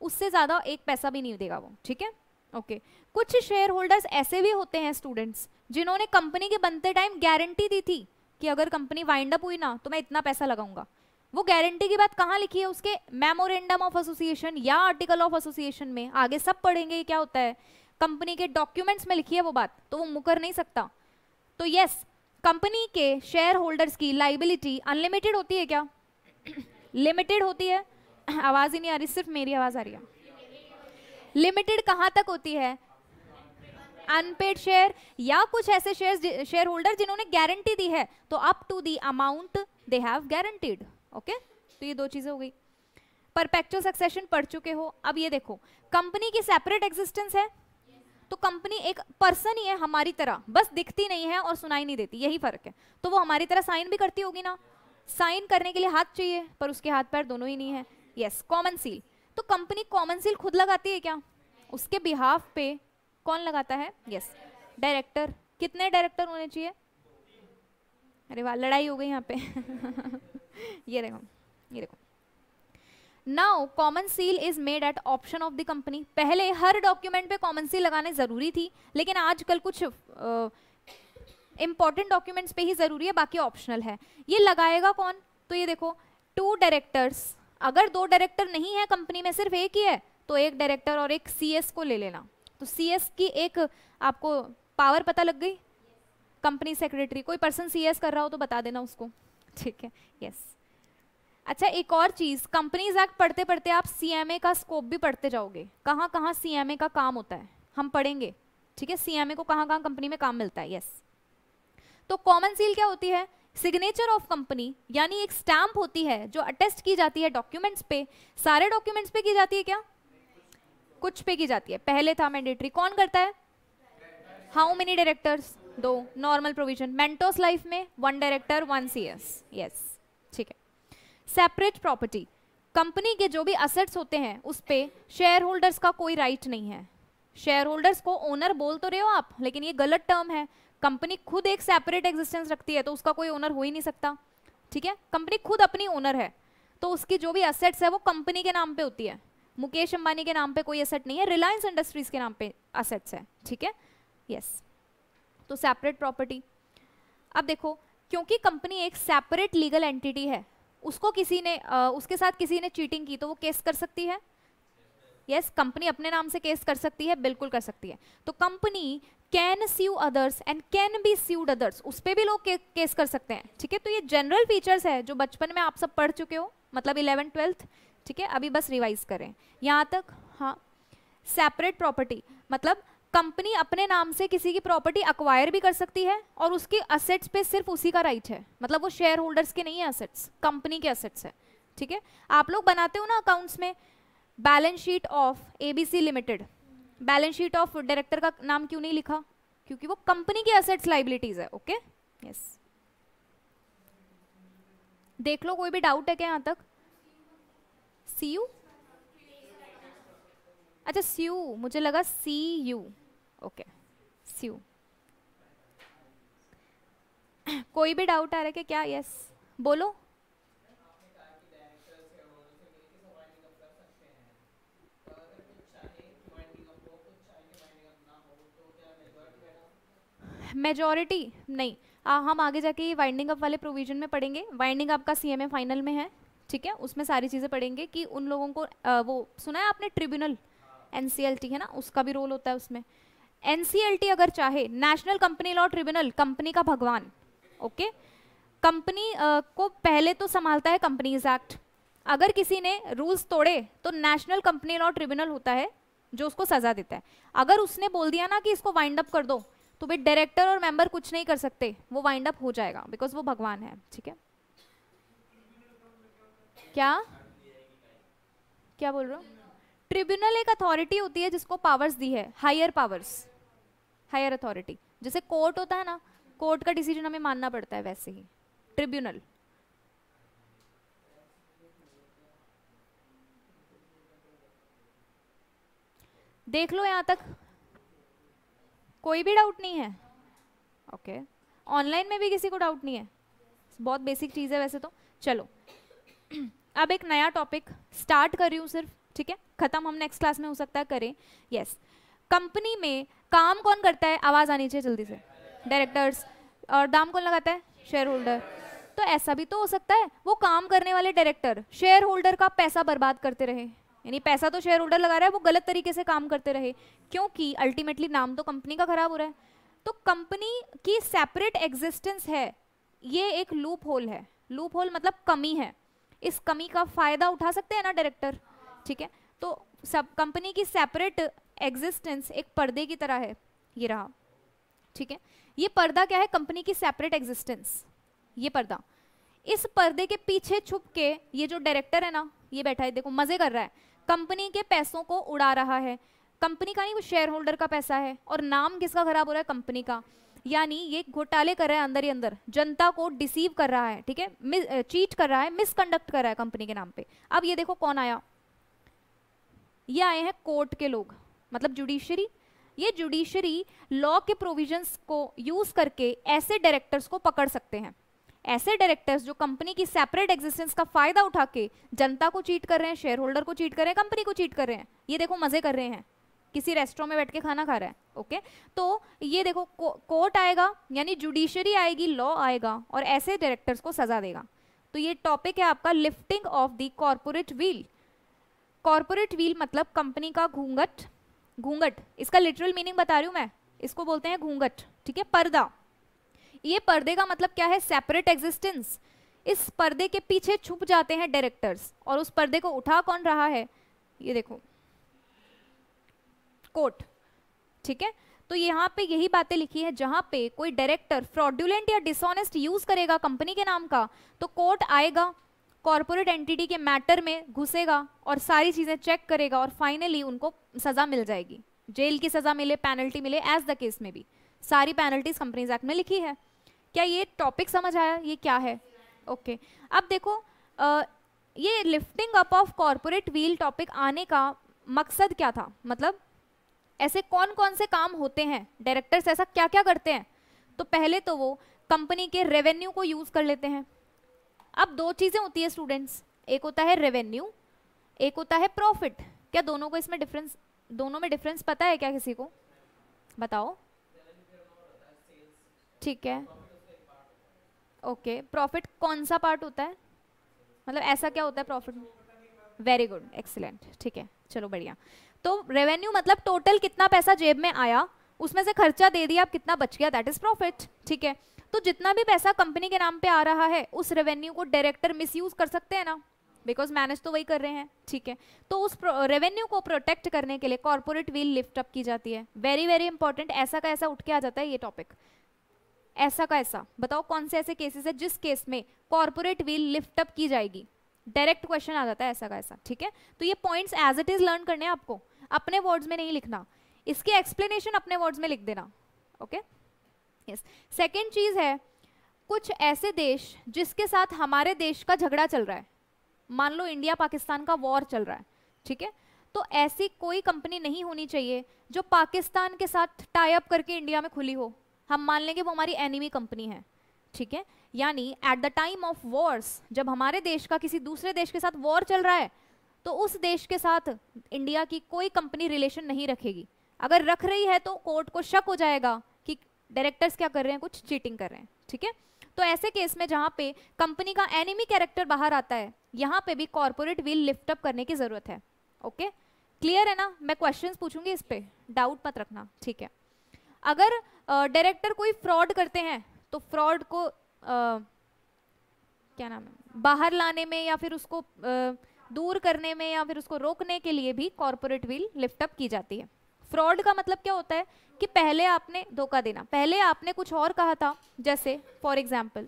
उससे ज्यादा एक पैसा भी नहीं देगा वो, ठीक है, ओके। कुछ शेयर होल्डर्स ऐसे भी होते हैं स्टूडेंट्स, जिन्होंने कंपनी के बनते टाइम गारंटी दी थी कि अगर कंपनी वाइंड अप हुई ना तो मैं इतना पैसा लगाऊंगा। वो गारंटी की बात कहाँ लिखी है? उसके मेमोरेंडम ऑफ एसोसिएशन या आर्टिकल ऑफ एसोसिएशन में, आगे सब पढ़ेंगे क्या होता है, कंपनी के डॉक्यूमेंट्स में लिखी है वो बात, तो वो मुकर नहीं सकता। तो यस, कंपनी के शेयर होल्डर्स की लाइबिलिटी अनलिमिटेड होती है क्या? लिमिटेड होती है। आवाज ही नहीं आ रही, सिर्फ मेरी आवाज आ रही है। लिमिटेड कहां तक होती है? अनपेड शेयर या कुछ ऐसे शेयर होल्डर जिन्होंने गारंटी दी है, तो up to the amount they have guaranteed, okay. तो ये दो चीजें हो गई। परपेचुअल सक्सेशन पढ़ चुके हो। अब ये देखो, कंपनी की सेपरेट एग्जिस्टेंस है, तो कंपनी एक पर्सन ही है हमारी तरह, बस दिखती नहीं है और सुनाई नहीं देती, यही फर्क है। तो वो हमारी तरह साइन भी करती होगी ना, साइन करने के लिए हाथ चाहिए, पर उसके हाथ पैर दोनों ही नहीं है। यस, कॉमन सील, तो कंपनी कॉमन सील खुद लगाती है क्या? उसके बिहाफ पे कौन लगाता है? Yes, director. कितने डायरेक्टर होने चाहिए? अरे वाह, लड़ाई हो गई यहाँ पे। ये देखो, ये देखो, now common seal is made at option of the company. पहले हर डॉक्यूमेंट पे कॉमन सील लगाने जरूरी थी, लेकिन आजकल कुछ इंपॉर्टेंट डॉक्यूमेंट्स पे ही जरूरी है, बाकी ऑप्शनल है। ये लगाएगा कौन? तो ये देखो 2 डायरेक्टर्स, अगर 2 डायरेक्टर नहीं है कंपनी में, सिर्फ एक ही है, तो एक डायरेक्टर और एक सीएस को ले लेना। तो सीएस की एक आपको पावर पता लग गई, कंपनी सेक्रेटरी। कोई पर्सन सीएस कर रहा हो तो बता देना उसको, ठीक है। यस। अच्छा, एक और चीज, कंपनीज एक्ट पढ़ते पढ़ते आप सीएमए का स्कोप भी पढ़ते जाओगे, कहाँ कहाँ सीएमए का काम होता है हम पढ़ेंगे, ठीक है। सीएमए को कहाँ कहाँ कंपनी में काम मिलता है। यस। तो कॉमन सील क्या होती है? सिग्नेचर ऑफ कंपनी, यानी एक स्टैंप होती है जो अटेस्ट की जाती है डॉक्यूमेंट्स पे। सारे डॉक्यूमेंट्स पे की जाती है क्या? कुछ पे की जाती है। पहले था मैंडेटरी, कौन करता है? How many directors? 2। Normal provision, Mentos life में 1 डायरेक्टर 1 सीएस। यस, ठीक है। सेपरेट प्रॉपर्टी, कंपनी के जो भी असेट्स होते हैं उस पे शेयर होल्डर्स का कोई राइट नहीं है। शेयर होल्डर्स को ओनर बोल तो रहे हो आप, लेकिन ये गलत टर्म है। कंपनी खुद एक सेपरेट एग्जिस्टेंस रखती है, तो उसका कोई ओनर हो ही नहीं सकता, ठीक है। कंपनी खुद अपनी ओनर है, तो उसकी जो भी असेट्स है वो कंपनी के नाम पे होती है। मुकेश अंबानी के नाम पे कोई एसेट नहीं है, रिलायंस इंडस्ट्रीज के नाम पे असेट्स है, ठीक है। यस, तो सेपरेट प्रॉपर्टी। अब देखो, क्योंकि कंपनी एक सेपरेट लीगल एंटिटी है, उसको किसी ने उसके साथ किसी ने चीटिंग की तो वो केस कर सकती है। यस, कंपनी अपने नाम से केस कर सकती है, बिल्कुल कर सकती है। तो company can sue others and can be sued others, उस पे भी लोग केस कर सकते हैं, ठीक है। तो ये जनरल फीचर्स है जो बचपन में आप सब पढ़ चुके हो, मतलब 11th 12th, ठीक है। अभी बस रिवाइज करें यहाँ तक। हाँ, सेपरेट प्रॉपर्टी मतलब कंपनी अपने नाम से किसी की प्रॉपर्टी अक्वायर भी कर सकती है, और उसके असेट्स पे सिर्फ उसी का राइट है, मतलब वो शेयर होल्डर्स के नहीं है असेट्स, कंपनी के असेट्स है, ठीक है। आप लोग बनाते हो ना अकाउंट्स में balance sheet of ABC limited, balance sheet of director का नाम क्यों नहीं लिखा? क्योंकि वो कंपनी की असेट्स लाइबिलिटीज है, ओके। यस, देख लो, कोई भी डाउट है क्या यहाँ तक? सीयू, अच्छा सीयू, मुझे लगा सीयू, ओके सीयू। कोई भी डाउट आ रहा है कि क्या? यस, बोलो। मेजॉरिटी नहीं, हम आगे जाके वाइंडिंग अप वाले प्रोविजन में पढ़ेंगे। वाइंडिंग अप का सीएमए फाइनल में है, ठीक है, उसमें सारी चीजें पढ़ेंगे कि उन लोगों को वो सुना है आपने ट्रिब्यूनल, एनसीएलटी है ना, उसका भी रोल होता है उसमें। एनसीएलटी अगर चाहे, national company law tribunal, company का भगवान, ओके। कंपनी को पहले तो संभालता है कंपनीज एक्ट, अगर किसी ने रूल्स तोड़े तो नेशनल कंपनी लॉ ट्रिब्यूनल होता है जो उसको सजा देता है। अगर उसने बोल दिया ना कि इसको वाइंड अप कर दो, तो भाई डायरेक्टर और मेंबर कुछ नहीं कर सकते, वो वाइंड अप हो जाएगा, बिकॉज वो भगवान है, ठीक है। क्या क्या बोल रहे हो? ट्रिब्यूनल एक अथॉरिटी होती है जिसको पावर्स दी है, हायर पावर्स, हायर अथॉरिटी। जैसे कोर्ट होता है ना, कोर्ट का डिसीजन हमें मानना पड़ता है, वैसे ही ट्रिब्यूनल। देख लो यहाँ तक, कोई भी डाउट नहीं है? ओके, ऑनलाइन में भी किसी को डाउट नहीं है? बहुत बेसिक चीज़ है वैसे तो। चलो अब एक नया टॉपिक स्टार्ट कर रही हूँ सिर्फ, ठीक है, खत्म हम नेक्स्ट क्लास में हो सकता है करें। यस, कंपनी में काम कौन करता है? आवाज़ आनी चाहिए जल्दी से। डायरेक्टर्स। और दाम कौन लगाता है? Share holder. तो ऐसा भी तो हो सकता है वो काम करने वाले डायरेक्टर शेयर होल्डर का पैसा बर्बाद करते रहे, यानी पैसा तो शेयर होल्डर लगा रहा है, वो गलत तरीके से काम करते रहे, क्योंकि अल्टीमेटली नाम तो कंपनी का खराब हो रहा है। तो कंपनी की सेपरेट एग्जिस्टेंस है, ये एक लूप होल है। लूप होल मतलब कमी है, इस कमी का फायदा उठा सकते हैं ना डायरेक्टर, ठीक है। तो सब कंपनी की सेपरेट एग्जिस्टेंस एक पर्दे की तरह है, ये रहा, ठीक है। ये पर्दा क्या है? कंपनी की सेपरेट एग्जिस्टेंस, ये पर्दा। इस पर्दे के पीछे छुप के ये जो डायरेक्टर है ना, ये बैठा है, देखो मजे कर रहा है, कंपनी के पैसों को उड़ा रहा है। कंपनी का नहीं, वो शेयर होल्डर का पैसा है, और नाम किसका खराब हो रहा है? कंपनी का। यानी ये घोटाले कर रहा है अंदर ही अंदर, जनता को डिसीव कर रहा है, ठीक है, चीट कर रहा है, मिसकंडक्ट कर रहा है कंपनी के नाम पे। अब ये देखो कौन आया, ये आए हैं कोर्ट के लोग, मतलब जुडिशरी। ये जुडिशरी लॉ के प्रोविजंस को यूज करके ऐसे डायरेक्टर्स को पकड़ सकते हैं, ऐसे डायरेक्टर्स जो कंपनी की सेपरेट एग्जिस्टेंस का फायदा उठा के जनता को चीट कर रहे हैं, शेयर होल्डर को चीट कर रहे हैं, कंपनी को चीट कर रहे हैं, ये देखो मजे कर रहे हैं, किसी रेस्टोरेंट में बैठ के खाना खा रहा है। ओके, तो ये देखो कोर्ट आएगा, यानी जुडिशरी आएगी, लॉ आएगा और ऐसे डायरेक्टर्स को सजा देगा। तो ये टॉपिक है आपका lifting of the corporate wheel. Corporate wheel मतलब कंपनी का घूंघट, घूंघट इसका लिटरल मीनिंग बता रही हूं मैं, इसको बोलते हैं घूंघट, ठीक है, पर्दा। ये पर्दे का मतलब क्या है, सेपरेट एग्जिस्टेंस। इस पर्दे के पीछे छुप जाते हैं डायरेक्टर्स और उस पर्दे को उठा कौन रहा है, ये देखो कोर्ट, ठीक है। तो यहाँ पे यही बातें लिखी है, जहां पे कोई डायरेक्टर फ्रॉडुलेंट या डिसऑनेस्ट यूज करेगा कंपनी के नाम का, तो कोर्ट आएगा, कॉर्पोरेट एंटिटी के मैटर में घुसेगा और सारी चीजें चेक करेगा और फाइनली उनको सजा मिल जाएगी, जेल की सजा मिले, पेनल्टी मिले, एज द केस में भी। सारी पेनल्टीज कंपनीज एक्ट में लिखी है। क्या ये टॉपिक समझ आया, ये क्या है? ओके, अब देखो ये lifting up of corporate wheel topic आने का मकसद क्या था, मतलब ऐसे कौन कौन से काम होते हैं, डायरेक्टर्स ऐसा क्या क्या करते हैं। तो पहले तो वो कंपनी के रेवेन्यू को यूज कर लेते हैं। अब दो चीजें होती है स्टूडेंट्स, एक होता है रेवेन्यू, एक होता है प्रॉफिट। क्या दोनों को इसमें डिफरेंस, दोनों में डिफरेंस पता है क्या किसी को, बताओ? ठीक है, ओके, प्रॉफिट कौन सा पार्ट होता है, मतलब ऐसा क्या होता है प्रॉफिट में? वेरी गुड, एक्सीलेंट, ठीक है, चलो बढ़िया। तो रेवेन्यू मतलब टोटल कितना पैसा जेब में आया, उसमें से खर्चा दे दिया, अब कितना बच गया, दैट इज प्रॉफिट, ठीक है। तो जितना भी पैसा कंपनी के नाम पे आ रहा है, उस रेवेन्यू को डायरेक्टर मिसयूज कर सकते हैं ना, बिकॉज मैनेज तो वही कर रहे हैं, ठीक है। तो उस रेवेन्यू को प्रोटेक्ट करने के लिए कॉर्पोरेट व्हील लिफ्ट अप की जाती है। वेरी वेरी इंपॉर्टेंट, ऐसा का ऐसा उठ के आ जाता है ये टॉपिक, ऐसा का ऐसा। बताओ कौन से ऐसे केसेस है जिस केस में कॉर्पोरेट व्हील लिफ्ट अप की जाएगी, डायरेक्ट क्वेश्चन आ जाता है ऐसा का ऐसा, ठीक है। तो ये points as it is learn करने हैं आपको, अपने वर्ड्स में नहीं लिखना, इसकी एक्सप्लेनेशन अपने वर्ड्स में लिख देना, ओके। यस, सेकेंड चीज है, कुछ ऐसे देश जिसके साथ हमारे देश का झगड़ा चल रहा है, मान लो इंडिया पाकिस्तान का वॉर चल रहा है, ठीक है। तो ऐसी कोई कंपनी नहीं होनी चाहिए जो पाकिस्तान के साथ टाई अप करके इंडिया में खुली हो, हम मान लेंगे वो हमारी एनिमी कंपनी है, ठीक है। यानी at the time of Wars, जब हमारे देश का किसी दूसरे देश के साथ वॉर चल रहा है, तो उस देश के साथ इंडिया की कोई कंपनी रिलेशन नहीं रखेगी। अगर रख रही है तो कोर्ट को शक हो जाएगा कि डायरेक्टर्स क्या कर रहे हैं, कुछ चीटिंग कर रहे हैं, ठीक है। तो ऐसे केस में जहां पे कंपनी का एनिमी कैरेक्टर बाहर आता है, यहां पे भी कॉर्पोरेट व्हील लिफ्ट अप करने की जरूरत है, ओके। क्लियर है ना? मैं क्वेश्चंस पूछूंगी, इस पे डाउट मत रखना, ठीक है। अगर डायरेक्टर कोई फ्रॉड करते हैं, तो फ्रॉड को क्या नाम है, बाहर लाने में या फिर उसको दूर करने में या फिर उसको रोकने के लिए भी कॉर्पोरेट व्हील लिफ्ट अप की जाती है। फ्रॉड का मतलब क्या होता है कि पहले आपने धोखा देना, पहले आपने कुछ और कहा था, जैसे फॉर एग्जाम्पल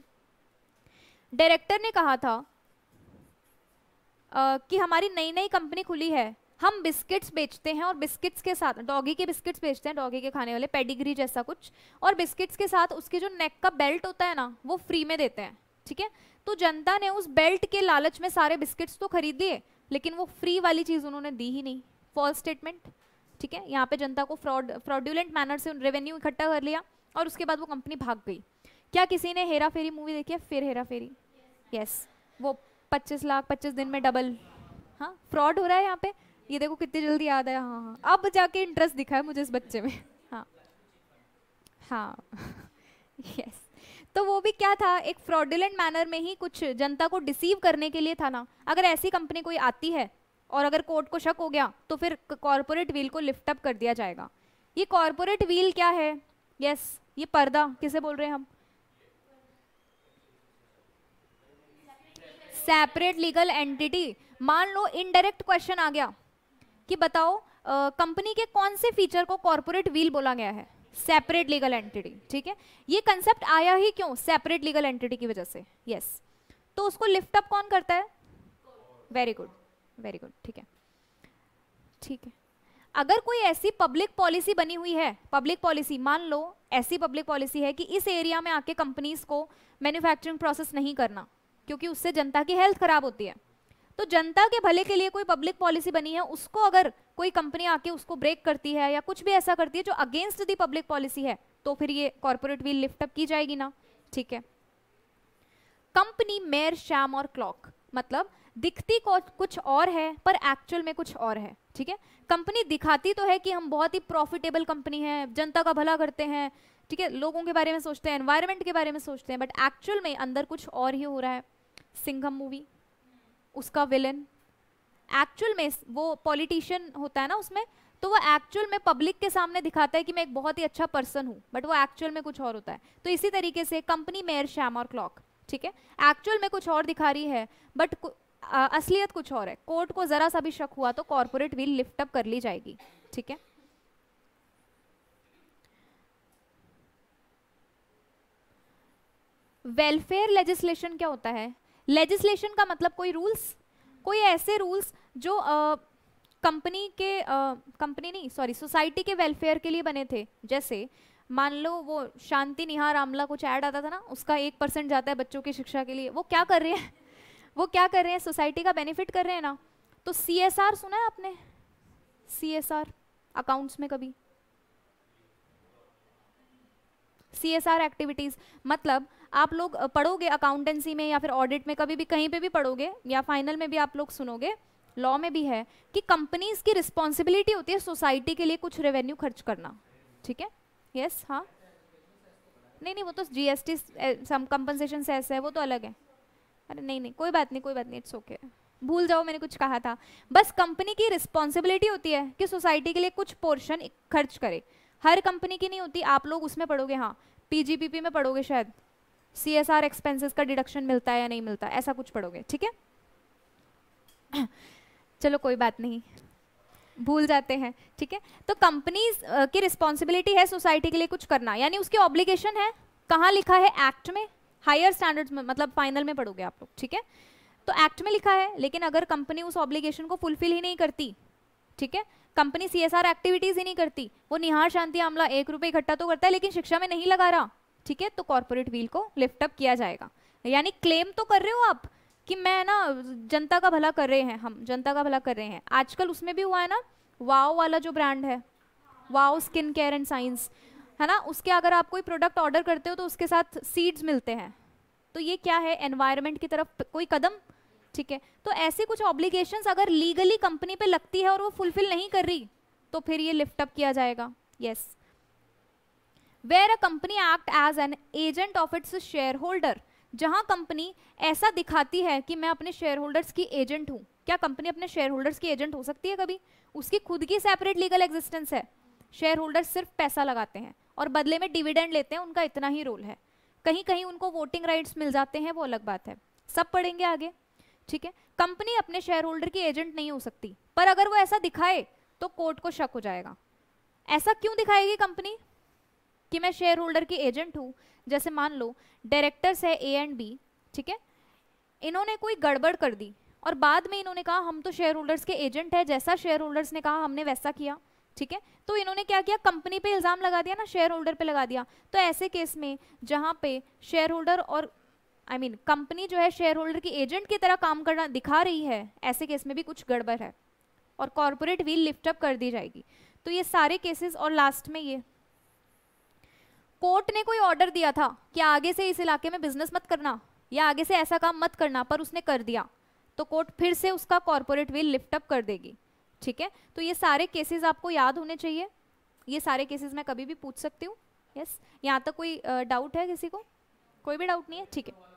डायरेक्टर ने कहा था कि हमारी नई नई कंपनी खुली है, हम बिस्किट्स बेचते हैं और बिस्किट्स के साथ डॉगी के बिस्किट्स बेचते हैं, डॉगी के खाने वाले पेडिग्री जैसा कुछ, और बिस्किट्स के साथ उसके जो नेक का बेल्ट होता है ना, वो फ्री में देते हैं, ठीक है। तो जनता ने उस बेल्ट के लालच में सारे बिस्किट्स तो खरीद लिए, लेकिन वो फ्री वाली चीज उन्होंने दी ही नहीं, फॉल्स स्टेटमेंट, ठीक है। यहाँ पे जनता को फ्रॉडुलेंट मैनर से रेवेन्यू इकट्ठा कर लिया और उसके बाद वो कंपनी भाग गई। क्या किसी ने हेरा फेरी मूवी देखी है? फिर हेरा फेरी, यस, वो 25 लाख 25 दिन में डबल, हाँ, फ्रॉड हो रहा है यहाँ पे। ये देखो कितनी जल्दी याद आया, हाँ हाँ, अब जाके इंटरेस्ट दिखा है मुझे इस बच्चे में, हाँ हाँ यस। तो वो भी क्या था, एक फ्रॉडुलेंट मैनर में ही कुछ जनता को डिसीव करने के लिए था ना। अगर ऐसी कंपनी कोई आती है और अगर कोर्ट को शक हो गया, तो फिर कॉर्पोरेट व्हील को लिफ्ट अप कर दिया जाएगा। ये कॉर्पोरेट व्हील क्या है? यस, ये पर्दा किसे बोल रहे हैं हम? Separate legal entity. मान लो इनडायरेक्ट क्वेश्चन आ गया कि बताओ कंपनी के कौन से फीचर को कॉर्पोरेट व्हील बोला गया है? सेपरेट लीगल एंटिटी, ठीक है। ये कंसेप्ट आया ही क्यों? सेपरेट लीगल एंटिटी की वजह से, यस। तो उसको लिफ्ट अप कौन करता है? वेरी गुड, वेरी गुड, ठीक है, ठीक है। अगर कोई ऐसी पब्लिक पॉलिसी बनी हुई है, पब्लिक पॉलिसी, मान लो ऐसी पब्लिक पॉलिसी है कि इस एरिया में आके कंपनीज को मैन्युफैक्चरिंग प्रोसेस नहीं करना, क्योंकि उससे जनता की हेल्थ खराब होती है। तो जनता के भले के लिए कोई पब्लिक पॉलिसी बनी है, उसको अगर कोई कंपनी आके उसको ब्रेक करती है या कुछ भी ऐसा करती है जो अगेंस्ट दी पब्लिक पॉलिसी है, तो फिर ये कॉर्पोरेट व्हील लिफ्ट अप की जाएगी ना, ठीक है। कंपनी मेयर शैम और क्लॉक, मतलब दिखती कुछ और है पर एक्चुअल में कुछ और है, ठीक है। कंपनी दिखाती तो है कि हम बहुत ही प्रॉफिटेबल कंपनी है, जनता का भला करते हैं, ठीक है, लोगों के बारे में सोचते हैं, एनवायरनमेंट के बारे में सोचते हैं, बट एक्चुअल में अंदर कुछ और ही हो रहा है। सिंघम मूवी, उसका विलन एक्चुअल में वो पॉलिटिशियन होता है ना उसमें, तो वो एक्चुअल में पब्लिक के सामने दिखाता है कि मैं एक बहुत ही अच्छा पर्सन हूँ, बट वो एक्चुअल में कुछ और होता है। तो इसी तरीके से कंपनी मेयर शैम और क्लॉक, ठीक है, एक्चुअल में कुछ और दिखा रही है बट असलियत कुछ और है। कोर्ट को जरा सा भी शक हुआ तो कॉर्पोरेट व्हील लिफ्ट अप कर ली जाएगी, ठीक है। वेलफेयर लेजिस्लेशन क्या होता है? लेजिस्लेशन का मतलब कोई रूल्स, कोई ऐसे रूल्स जो कंपनी के कंपनी नहीं सॉरी सोसाइटी के वेलफेयर के लिए बने थे। जैसे मान लो वो शांति निहार आमला कुछ ऐड आता था ना, उसका 1% जाता है बच्चों की शिक्षा के लिए, वो क्या कर रहे हैं वो क्या कर रहे हैं, सोसाइटी का बेनिफिट कर रहे हैं ना। तो CSR सुना है आपने? CSR अकाउंट्स में कभी CSR एक्टिविटीज, मतलब आप लोग पढ़ोगे अकाउंटेंसी में या फिर ऑडिट में, कभी भी कहीं पे भी पढ़ोगे या फाइनल में भी आप लोग सुनोगे, लॉ में भी है कि कंपनीज की रिस्पॉन्सिबिलिटी होती है सोसाइटी के लिए कुछ रेवेन्यू खर्च करना, ठीक है। यस हाँ, नहीं नहीं वो तो GST सम कंपनसेशन से ऐसा है, वो तो अलग है। अरे नहीं नहीं कोई बात नहीं कोई बात नहीं, इट्स ओके, भूल जाओ मैंने कुछ कहा था। बस कंपनी की रिस्पॉन्सिबिलिटी होती है कि सोसाइटी के लिए कुछ पोर्शन खर्च करे। हर कंपनी की नहीं होती, आप लोग उसमें पढ़ोगे, हाँ PGPP में पढ़ोगे शायद, CSR एक्सपेंसेस का डिडक्शन मिलता है या नहीं मिलता, ऐसा कुछ पढ़ोगे, ठीक है। चलो कोई बात नहीं, भूल जाते हैं, ठीक है। तो कंपनीज की रिस्पॉन्सिबिलिटी है सोसाइटी के लिए कुछ करना, यानी उसकी ऑब्लिगेशन है। कहाँ लिखा है? एक्ट में, हायर स्टैंडर्ड्स में, मतलब फाइनल में पढ़ोगे आप लोग, ठीक है। तो एक्ट में लिखा है, लेकिन अगर कंपनी उस ऑब्लिगेशन को फुलफिल ही नहीं करती, ठीक है, कंपनी CSR एक्टिविटीज ही नहीं करती, वो निहार शांति आमला 1 रुपये इकट्ठा तो करता है लेकिन शिक्षा में नहीं लगा रहा, ठीक है, तो कॉर्पोरेट व्हील को लिफ्ट अप किया जाएगा। यानी क्लेम तो कर रहे हो आप कि मैं ना जनता का भला कर रहे हैं, हम जनता का भला कर रहे हैं। आजकल उसमें भी हुआ है ना, वाओ वाला जो ब्रांड है, wow skin care and science, है ना, उसके अगर आप कोई प्रोडक्ट ऑर्डर करते हो तो उसके साथ सीड्स मिलते हैं, तो ये क्या है, एनवायरनमेंट की तरफ कोई कदम, ठीक है। तो ऐसे कुछ ऑब्लिगेशंस अगर लीगली कंपनी पे लगती है और वो फुलफिल नहीं कर रही तो फिर ये लिफ्ट अप किया जाएगा। Yes, where a company act as an agent of its share holder, जहां कंपनी ऐसा दिखाती है कि मैं अपने शेयर होल्डर्स की एजेंट हूं। क्या कंपनी अपने शेयर होल्डर्स की एजेंट हो सकती है कभी? उसकी खुद की सेपरेट लीगल एग्जिस्टेंस है, शेयर होल्डर्स सिर्फ पैसा लगाते हैं और बदले में डिविडेंड लेते हैं, उनका इतना ही रोल है। कहीं कहीं उनको वोटिंग राइट्स मिल जाते हैं, वो अलग बात है, सब पढ़ेंगे आगे, ठीक है। कंपनी अपने शेयर होल्डर की एजेंट नहीं हो सकती, पर अगर वो ऐसा दिखाए तो कोर्ट को शक हो जाएगा। ऐसा क्यों दिखाएगी कंपनी कि मैं शेयर होल्डर की एजेंट हूं? जैसे मान लो डायरेक्टर्स है A एंड B, ठीक है, इन्होंने कोई गड़बड़ कर दी और बाद में इन्होंने कहा हम तो शेयर होल्डर्स के एजेंट है, जैसा शेयर होल्डर्स ने कहा हमने वैसा किया, ठीक है। तो इन्होंने क्या किया, कंपनी पे इल्जाम लगा दिया ना, शेयर होल्डर पे लगा दिया। तो ऐसे केस में जहां पे शेयर होल्डर और कंपनी जो है शेयर होल्डर की एजेंट की तरह काम करना दिखा रही है, ऐसे केस में भी कुछ गड़बड़ है और कॉर्पोरेट व्हील लिफ्ट अप कर दी जाएगी। तो ये सारे केसेस, और लास्ट में ये कोर्ट ने कोई ऑर्डर दिया था कि आगे से इस इलाके में बिजनेस मत करना या आगे से ऐसा काम मत करना, पर उसने कर दिया, तो कोर्ट फिर से उसका कॉर्पोरेट व्हील लिफ्ट अप कर देगी, ठीक है। तो ये सारे केसेस आपको याद होने चाहिए, ये सारे केसेस मैं कभी भी पूछ सकती हूँ। यस, यहाँ तक कोई डाउट है किसी को? कोई भी डाउट नहीं है, ठीक है।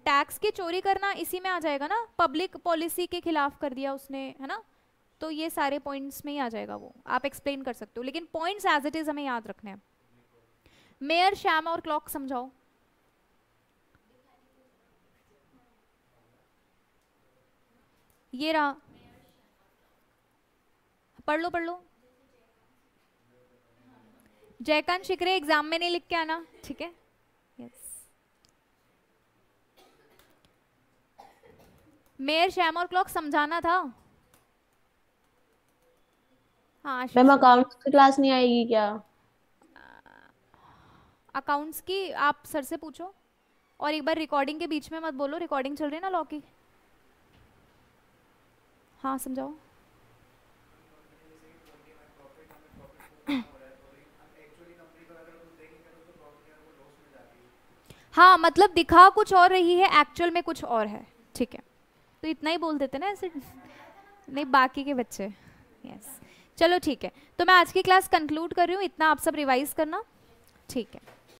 टैक्स की चोरी करना इसी में आ जाएगा ना, पब्लिक पॉलिसी के खिलाफ कर दिया उसने, है ना, तो ये सारे पॉइंट्स में ही आ जाएगा, वो आप एक्सप्लेन कर सकते हो, लेकिन पॉइंट्स एज इट इज हमें याद रखने हैं। मेयर शैम और क्लॉक समझाओ। ये रहा, पढ़ लो पढ़ लो। जयकांत शिकरे एग्जाम में नहीं लिख के आना, ठीक है। यस, मेयर शैम और क्लॉक समझाना था। हाँ मैम अकाउंट्स की क्लास नहीं आएगी क्या? अकाउंट्स की आप सर से पूछो, और एक बार रिकॉर्डिंग के बीच में मत बोलो, रिकॉर्डिंग चल रही है ना लॉ की। हाँ समझाओ। हाँ मतलब दिखा कुछ और रही है, एक्चुअल में कुछ और है, ठीक है। तो इतना ही बोल देते ना ऐसे, नहीं बाकी के बच्चे। यस चलो ठीक है, तो मैं आज की क्लास कंक्लूड कर रही हूँ, इतना आप सब रिवाइज करना, ठीक है।